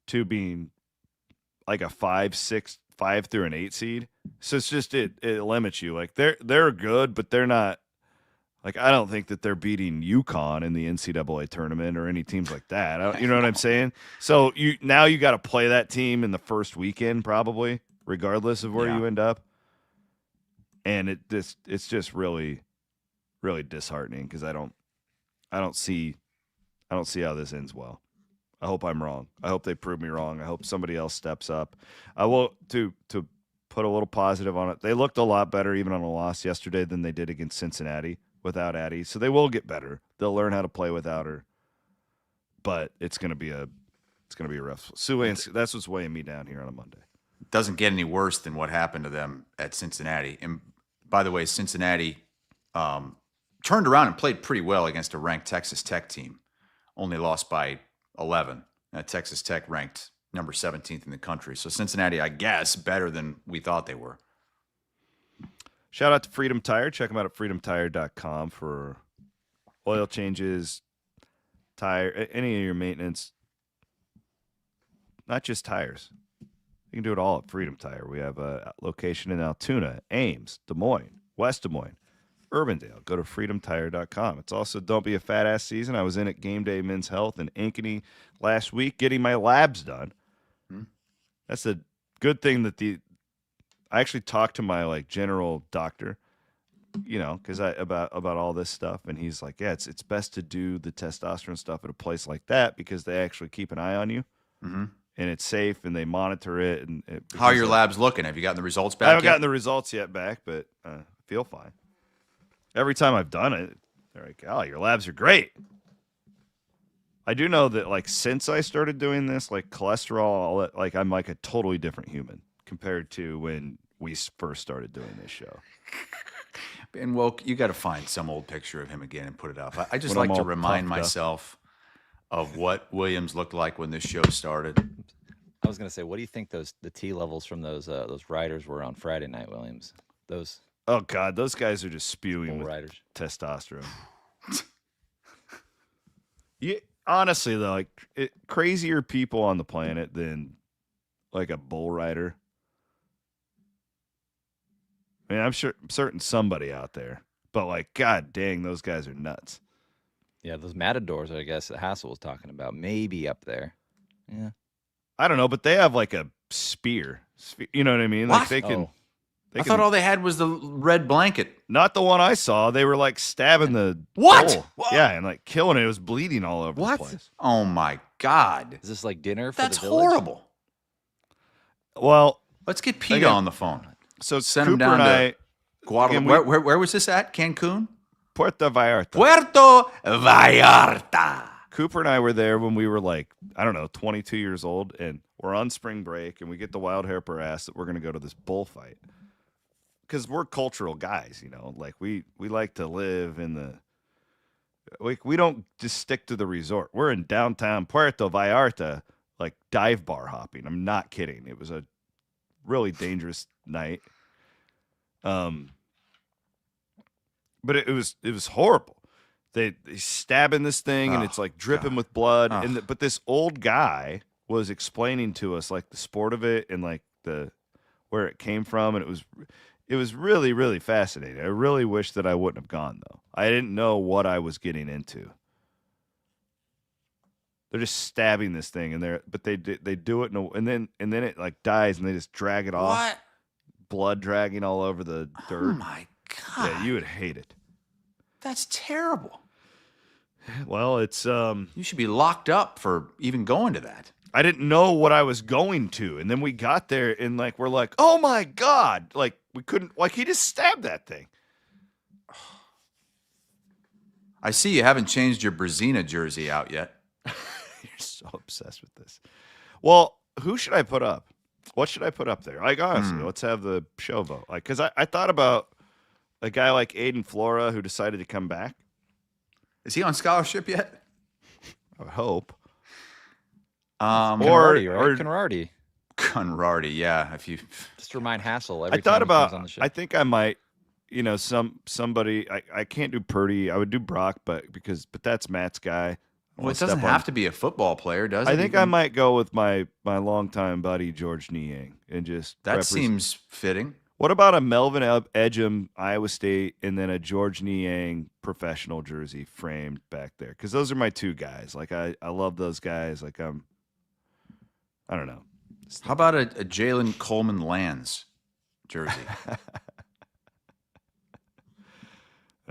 Speaker 2: to being like a 5 through an 8 seed. So it's just it limits you. Like, they're good, but they're not. Like, I don't think that they're beating UConn in the NCAA tournament or any teams like that. You know what I'm saying? So you got to play that team in the first weekend probably, regardless of where you end up. And it's just really, really disheartening because I don't see how this ends well. I hope I'm wrong. I hope they prove me wrong. I hope somebody else steps up. I will to put a little positive on it. They looked a lot better even on a loss yesterday than they did against Cincinnati without Addy. So they will get better. They'll learn how to play without her. But it's gonna be a rough. Siouxland, that's what's weighing me down here on a Monday.
Speaker 1: It doesn't get any worse than what happened to them at Cincinnati. And by the way, Cincinnati turned around and played pretty well against a ranked Texas Tech team. Only lost by 11. Texas Tech ranked number 17th in the country. So Cincinnati, I guess, better than we thought they were.
Speaker 2: Shout out to Freedom Tire. Check them out at freedomtire.com for oil changes, tire, any of your maintenance. Not just tires. You can do it all at Freedom Tire. We have a location in Altoona, Ames, Des Moines, West Des Moines, Urbandale. Go to freedomtire.com. It's also Don't Be a Fat Ass season. I was in at Game Day Men's Health in Ankeny last week getting my labs done. That's a good thing that I actually talked to my like general doctor, because about all this stuff, and he's like, yeah, it's best to do the testosterone stuff at a place like that because they actually keep an eye on you, and it's safe, and they monitor it. And
Speaker 1: how are your labs looking? Have you gotten the results back?
Speaker 2: I haven't
Speaker 1: yet?
Speaker 2: gotten the results yet back, but I feel fine. Every time I've done it, they're like, oh, your labs are great. I do know that, like, since I started doing this, like, cholesterol, all that, like, I'm like a totally different human compared to when we first started doing this show.
Speaker 1: And Woke, you got to find some old picture of him again and put it up. I just
Speaker 2: When
Speaker 1: like
Speaker 2: I'm
Speaker 1: to
Speaker 2: all
Speaker 1: remind
Speaker 2: puffed up.
Speaker 1: myself of what Williams looked like when this show started.
Speaker 6: I was gonna say, what do you think the T levels from those riders were on Friday night, Williams? Those
Speaker 2: Oh, God, those guys are just spewing
Speaker 6: bull
Speaker 2: with
Speaker 6: riders.
Speaker 2: testosterone. Honestly, though, like, crazier people on the planet than, like, a bull rider. I mean, I'm certain somebody out there. But, like, God dang, those guys are nuts.
Speaker 6: Yeah, those matadors, I guess, that Hassel was talking about, maybe up there. Yeah.
Speaker 2: I don't know, but they have, like, a spear. You know what I mean? Like,
Speaker 1: What?
Speaker 2: they can...
Speaker 6: Oh.
Speaker 1: I thought all they had was the red blanket.
Speaker 2: Not the one I saw. They were like stabbing the
Speaker 1: What?
Speaker 2: bull.
Speaker 1: What?
Speaker 2: Yeah, and like killing it. It was bleeding all over
Speaker 6: What?
Speaker 2: the place.
Speaker 1: Oh my God.
Speaker 6: Is this like dinner for
Speaker 1: That's
Speaker 6: the village?
Speaker 1: horrible.
Speaker 2: Well,
Speaker 1: Let's get PETA
Speaker 2: Again,
Speaker 1: on the phone.
Speaker 2: so
Speaker 1: Send
Speaker 2: Cooper
Speaker 1: him down
Speaker 2: and
Speaker 1: to
Speaker 2: I,
Speaker 1: Guadalupe.
Speaker 2: again,
Speaker 1: Where was this at? Cancun?
Speaker 2: Puerto Vallarta.
Speaker 1: Puerto Vallarta.
Speaker 2: Cooper and I were there when we were like, I don't know, 22 years old, and we're on spring break, and we get the wild hair per ass that we're going to go to this bullfight. Because we're cultural guys, like we like to live in the, we don't just stick to the resort. We're in downtown Puerto Vallarta, like dive bar hopping. I'm not kidding. It was a really dangerous night. But it was horrible. They stabbing this thing, and it's like dripping with blood. But this old guy was explaining to us like the sport of it and like where it came from, and it was really, really fascinating. I really wish that I wouldn't have gone, though. I didn't know what I was getting into. They're just stabbing this thing, but they do it, and then it like dies, and they just drag it off.
Speaker 1: What?
Speaker 2: Blood dragging all over the dirt.
Speaker 1: Oh my God.
Speaker 2: Yeah, you would hate it.
Speaker 1: That's terrible.
Speaker 2: Well, it's
Speaker 1: You should be locked up for even going to that.
Speaker 2: I didn't know what I was going to, and then we got there, and like we're like, oh my God, like we couldn't, like he just stabbed that thing.
Speaker 1: I see you haven't changed your Brazina jersey out yet.
Speaker 2: You're so obsessed with this. Well, who should I put up? What should I put up there? Like, honestly, let's have the show vote. Like, because I thought about a guy like Aiden Flora who decided to come back.
Speaker 1: Is he on scholarship yet?
Speaker 2: I would hope.
Speaker 6: Conrarty, right? Conrarty.
Speaker 1: Conrarty, yeah. If you
Speaker 6: Just remind Hassel every
Speaker 2: I thought
Speaker 6: time he comes
Speaker 2: about,
Speaker 6: on the show.
Speaker 2: I think I might, somebody, I can't do Purdy. I would do Brock, but that's Matt's guy.
Speaker 1: Well, it doesn't have to be a football player, does it?
Speaker 2: I think I might go with my longtime buddy George Niang and just
Speaker 1: That seems fitting.
Speaker 2: What about a Melvin Edgem, Iowa State, and then a George Niang professional jersey framed back there? Because those are my two guys. Like I love those guys. Like I don't know.
Speaker 1: How about a Jalen Coleman Lands jersey?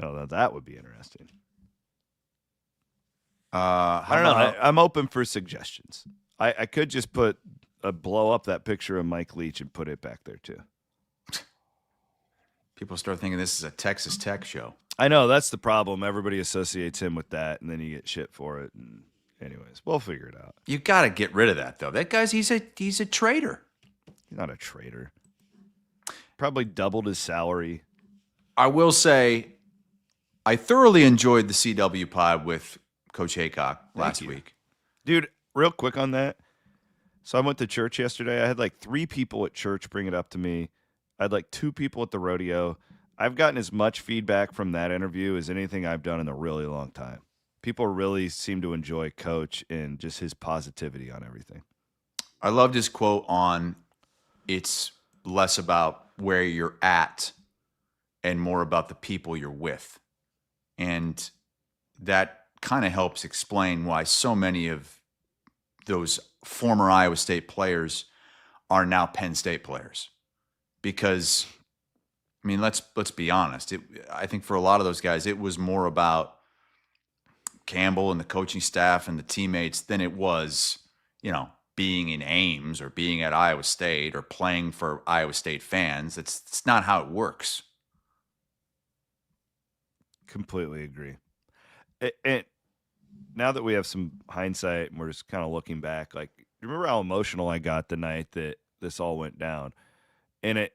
Speaker 2: Oh, that would be interesting.
Speaker 1: I
Speaker 2: I don't know. I'm open for suggestions. I could just blow up that picture of Mike Leach and put it back there too.
Speaker 1: People start thinking this is a Texas Tech show.
Speaker 2: I know that's the problem. Everybody associates him with that, and then you get shit for it. And anyways, we'll figure it out.
Speaker 1: You got to get rid of that, though. That guy's he's a traitor.
Speaker 2: He's not a traitor. Probably doubled his salary.
Speaker 1: I will say, I thoroughly enjoyed the CW pod with Coach Haycock last week.
Speaker 2: Dude, real quick on that. So I went to church yesterday. I had like 3 people at church bring it up to me. I had like 2 people at the rodeo. I've gotten as much feedback from that interview as anything I've done in a really long time. People really seem to enjoy Coach and just his positivity on everything.
Speaker 1: I loved his quote on it's less about where you're at and more about the people you're with. And that kind of helps explain why so many of those former Iowa State players are now Penn State players. Because, I mean, let's be honest. I think for a lot of those guys, it was more about Campbell and the coaching staff and the teammates than it was, being in Ames or being at Iowa State or playing for Iowa State fans. It's not how it works.
Speaker 2: Completely agree. And now that we have some hindsight and we're just kind of looking back, like, remember how emotional I got the night that this all went down? And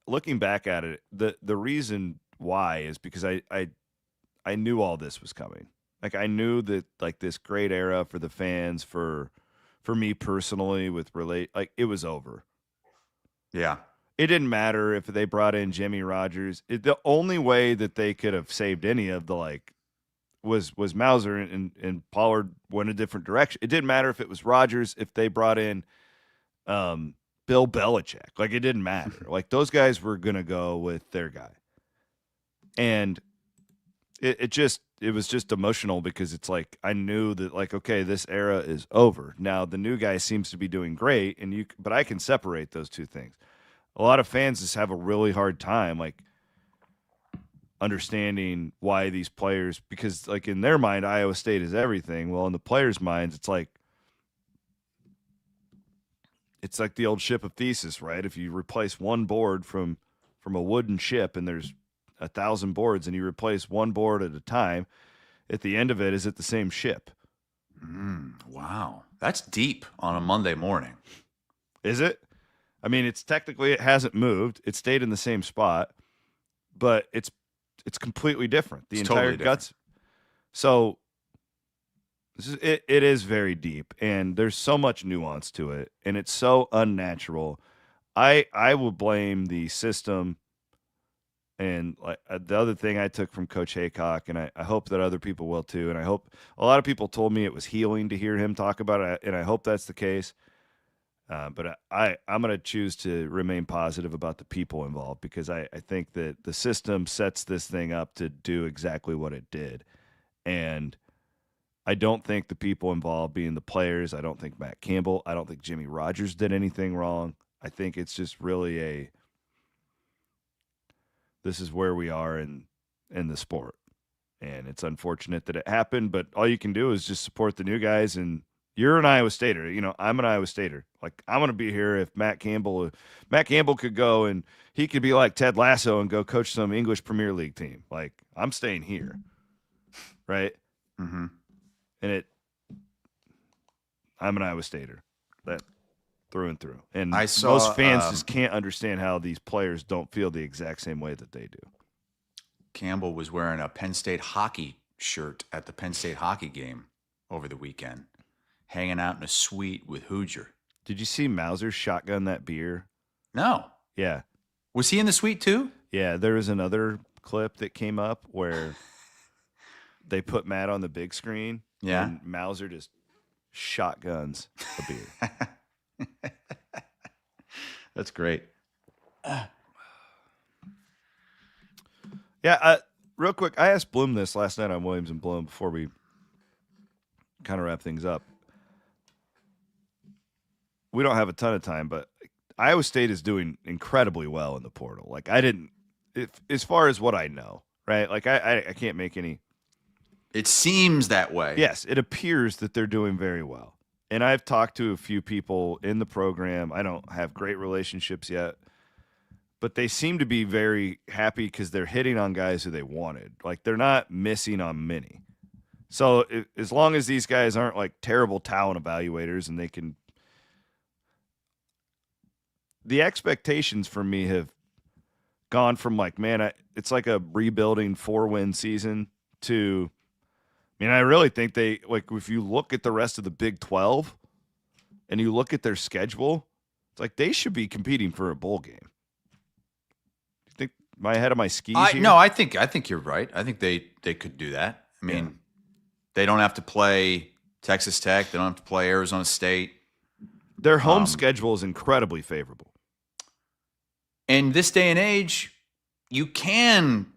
Speaker 2: looking back at it, the reason why is because I knew all this was coming. Like, I knew that, like, this great era for the fans, for me personally, it was over.
Speaker 1: Yeah.
Speaker 2: It didn't matter if they brought in Jimmy Rogers. The only way that they could have saved any of the, was Mauser and Pollard went a different direction. It didn't matter if it was Rogers, if they brought in Bill Belichick. Like, it didn't matter. Like, those guys were going to go with their guy. And it was just emotional because it's like, I knew that, like, okay, this era is over. Now the new guy seems to be doing great, but I can separate those two things. A lot of fans just have a really hard time, like, understanding why these players, because, like, in their mind, Iowa State is everything. Well, in the players' minds, it's like the old ship of Theseus, right? If you replace one board from a wooden ship and there's 1,000 boards and you replace one board at a time, at the end of it, is it the same ship?
Speaker 1: Wow. That's deep on a Monday morning.
Speaker 2: Is it? I mean, it's technically, it hasn't moved. It stayed in the same spot, but it's completely different. The entire
Speaker 1: totally different.
Speaker 2: guts. So it is very deep, and there's so much nuance to it, and it's so unnatural. I will blame the system. And the other thing I took from Coach Haycock, and I hope that other people will too, and I hope a lot of people told me it was healing to hear him talk about it, and I hope that's the case. But I'm going to choose to remain positive about the people involved, because I think that the system sets this thing up to do exactly what it did. And I don't think the people involved, being the players, I don't think Matt Campbell, I don't think Jimmy Rogers did anything wrong. I think it's just really this is where we are in the sport. And it's unfortunate that it happened, but all you can do is just support the new guys. And you're an Iowa Stater. I'm an Iowa Stater. Like, I'm going to be here if Matt Campbell could go and he could be like Ted Lasso and go coach some English Premier League team. Like, I'm staying here. Right?
Speaker 1: Mm-hmm.
Speaker 2: And I'm an Iowa Stater. That through and through. And most fans just can't understand how these players don't feel the exact same way that they do.
Speaker 1: Campbell was wearing a Penn State hockey shirt at the Penn State hockey game over the weekend, hanging out in a suite with Hoosier.
Speaker 2: Did you see Mauser shotgun that beer?
Speaker 1: No.
Speaker 2: Yeah.
Speaker 1: Was he in the suite too?
Speaker 2: Yeah, there was another clip that came up where they put Matt on the big screen.
Speaker 1: Yeah.
Speaker 2: And Mauser just shotguns a beer.
Speaker 1: That's great.
Speaker 2: Yeah, real quick, I asked Bloom this last night on Williams and Bloom before we kind of wrap things up. We don't have a ton of time, but Iowa State is doing incredibly well in the portal. Like, as far as what I know, right? Like, I can't make any.
Speaker 1: It seems that way.
Speaker 2: Yes, it appears that they're doing very well. And I've talked to a few people in the program. I don't have great relationships yet, but they seem to be very happy because they're hitting on guys who they wanted. Like, they're not missing on many. So as long as these guys aren't like terrible talent evaluators and they can, the expectations for me have gone from like, man, it's like a rebuilding 4-win season to, I mean, I really think they, like, if you look at the rest of the Big 12 and you look at their schedule, it's like they should be competing for a bowl game. You think, am I ahead of my skis here?
Speaker 1: No, I think you're right. I think they could do that. I mean, they don't have to play Texas Tech. They don't have to play Arizona State.
Speaker 2: Their home schedule is incredibly favorable.
Speaker 1: In this day and age, you can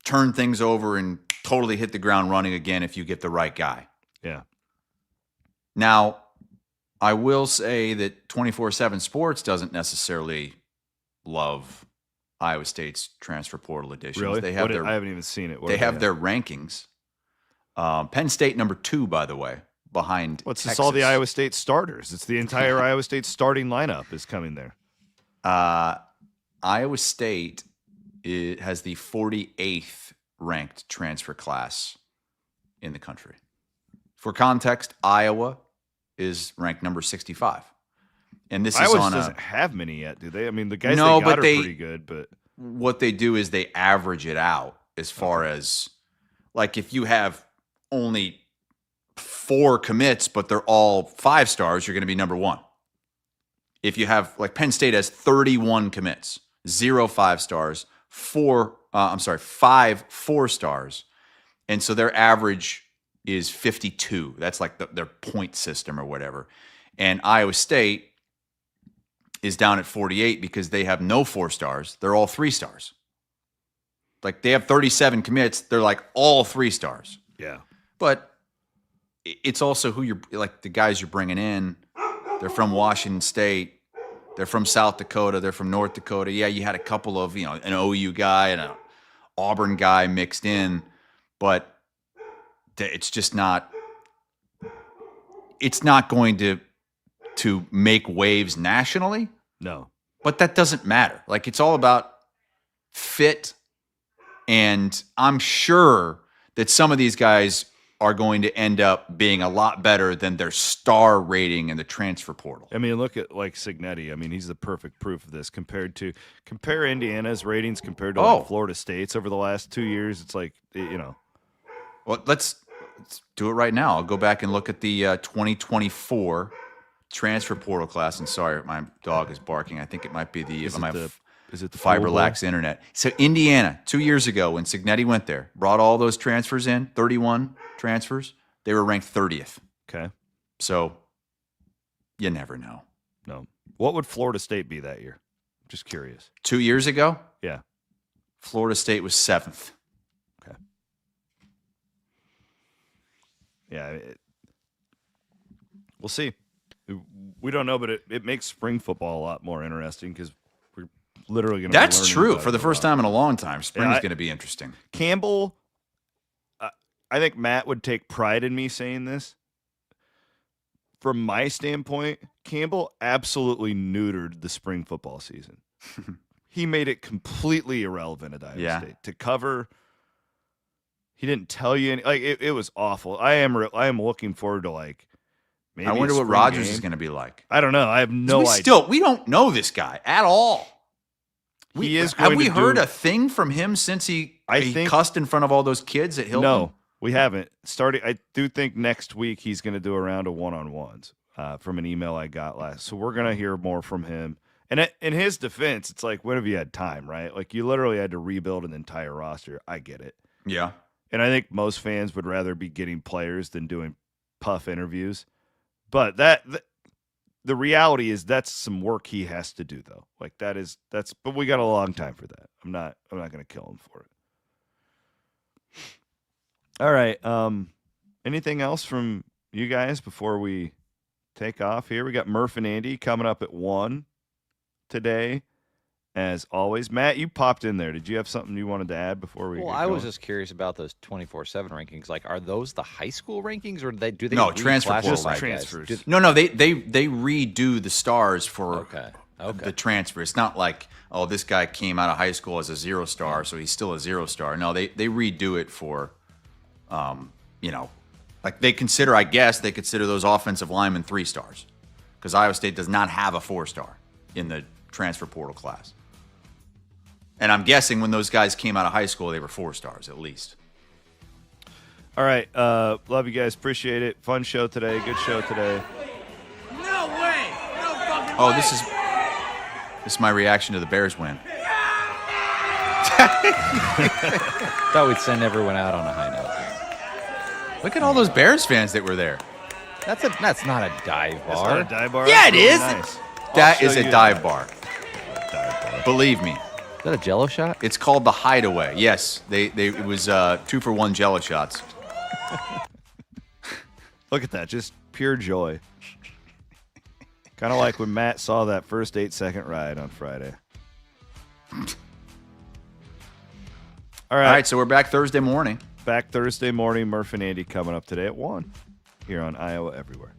Speaker 1: turn things over and totally hit the ground running again if you get the right guy.
Speaker 2: Yeah.
Speaker 1: Now, I will say that 24/7 Sports doesn't necessarily love Iowa State's transfer portal editions.
Speaker 2: Really?
Speaker 1: They have
Speaker 2: I haven't even seen it. What
Speaker 1: they
Speaker 2: do
Speaker 1: have their rankings. Penn State number 2, by the way, behind
Speaker 2: What's
Speaker 1: Texas.
Speaker 2: this? All the Iowa State starters. It's the entire Iowa State starting lineup is coming there.
Speaker 1: Iowa State has the 48th ranked transfer class in the country. For context, Iowa is ranked number 65. And this
Speaker 2: Iowa
Speaker 1: is on
Speaker 2: doesn't have many yet, do they? I mean, the guys
Speaker 1: No,
Speaker 2: they got
Speaker 1: but
Speaker 2: are
Speaker 1: they-
Speaker 2: pretty good, but
Speaker 1: what they do is they average it out as far as, like, if you have only 4 commits, but they're all 5 stars, you're going to be number 1. If you have, like, Penn State has 31 commits, 0 5 stars, 5 4 stars. And so their average is 52. That's like their point system or whatever. And Iowa State is down at 48 because they have no 4 stars. They're all 3 stars. Like, they have 37 commits. They're like all 3 stars.
Speaker 2: yeah.
Speaker 1: But it's also who you're, like, the guys you're bringing in. They're from Washington State. They're from South Dakota. They're from North Dakota. Yeah, you had a couple of, an OU guy and an Auburn guy mixed in, but it's just not. It's not going to make waves nationally.
Speaker 2: No.
Speaker 1: But that doesn't matter. Like, it's all about fit, and I'm sure that some of these guys are going to end up being a lot better than their star rating in the transfer portal.
Speaker 2: I mean, look at like Cignetti. I mean, he's the perfect proof of this. Compare Indiana's ratings compared to like Florida State's over the last 2 years. It's like,
Speaker 1: Well, let's do it right now. I'll go back and look at the 2024 transfer portal class. And sorry, my dog is barking. I think it might be
Speaker 2: is it the
Speaker 1: fiber
Speaker 2: Bowl?
Speaker 1: lax internet. So Indiana, 2 years ago when Cignetti went there, brought all those transfers in, 31 transfers, they were ranked 30th.
Speaker 2: Okay.
Speaker 1: So you never know.
Speaker 2: No. What would Florida State be that year? Just curious.
Speaker 1: 2 years ago,
Speaker 2: Yeah.
Speaker 1: Florida State was 7th.
Speaker 2: Okay. Yeah. We'll see. We don't know, but it makes spring football a lot more interesting because we're literally going to.
Speaker 1: That's true. For the first time in a long time, spring's going to be interesting.
Speaker 2: Campbell, I think Matt would take pride in me saying this. From my standpoint, Campbell absolutely neutered the spring football season. He made it completely irrelevant at Iowa State to cover. He didn't tell you any. Like it was awful. I am looking forward to like. Maybe
Speaker 1: I wonder what Rodgers is going to be like.
Speaker 2: I don't know. I have no idea.
Speaker 1: We don't know this guy at all. Have we heard a thing from him since he cussed in front of all those kids at Hilton?
Speaker 2: No, we haven't. I do think next week he's going to do a round of one-on-ones from an email I got last. So we're going to hear more from him. And in his defense, it's like, when have you had time, right? Like, you literally had to rebuild an entire roster. I get it.
Speaker 1: Yeah.
Speaker 2: And I think most fans would rather be getting players than doing puff interviews. But the reality is that's some work he has to do, though. Like, but we got a long time for that. I'm not going to kill him for it. All right. Anything else from you guys before we take off here? We got Murph and Andy coming up at 1 today, as always. Matt, you popped in there. Did you have something you wanted to add before we?
Speaker 6: Well, I was just curious about those 24/7 rankings. Like, are those the high school rankings, or do they?
Speaker 1: No, transfer portal.
Speaker 2: Just transfers.
Speaker 1: No, they redo the stars for
Speaker 6: Okay.
Speaker 1: the transfer. It's not like, oh, this guy came out of high school as a 0 star, so he's still a 0 star. No, they redo it for, like they consider those offensive linemen 3 stars, because Iowa State does not have a 4 star in the transfer portal class. And I'm guessing when those guys came out of high school, they were 4 stars at least.
Speaker 2: All right. Love you guys. Appreciate it. Fun show today. Good show today.
Speaker 9: No way. No fucking way.
Speaker 1: Oh, this is my reaction to the Bears win.
Speaker 6: Thought we'd send everyone out on a high note.
Speaker 1: Look at all those Bears fans that were there.
Speaker 6: That's not a dive bar.
Speaker 2: It's not a dive bar.
Speaker 1: Yeah,
Speaker 2: That's
Speaker 1: it
Speaker 2: really
Speaker 1: is.
Speaker 2: Nice.
Speaker 1: That
Speaker 2: I'll
Speaker 1: is
Speaker 2: show
Speaker 1: a
Speaker 2: you
Speaker 1: dive bar.
Speaker 2: Dive bar.
Speaker 1: Believe me.
Speaker 6: Is that a Jello shot?
Speaker 1: It's called the Hideaway. Yes, it was 2-for-1 Jello shots.
Speaker 2: Look at that, just pure joy. Kind of like when Matt saw that first 8-second ride on Friday. All right,
Speaker 1: So we're back Thursday morning.
Speaker 2: Back Thursday morning. Murph and Andy coming up today at 1 here on Iowa Everywhere.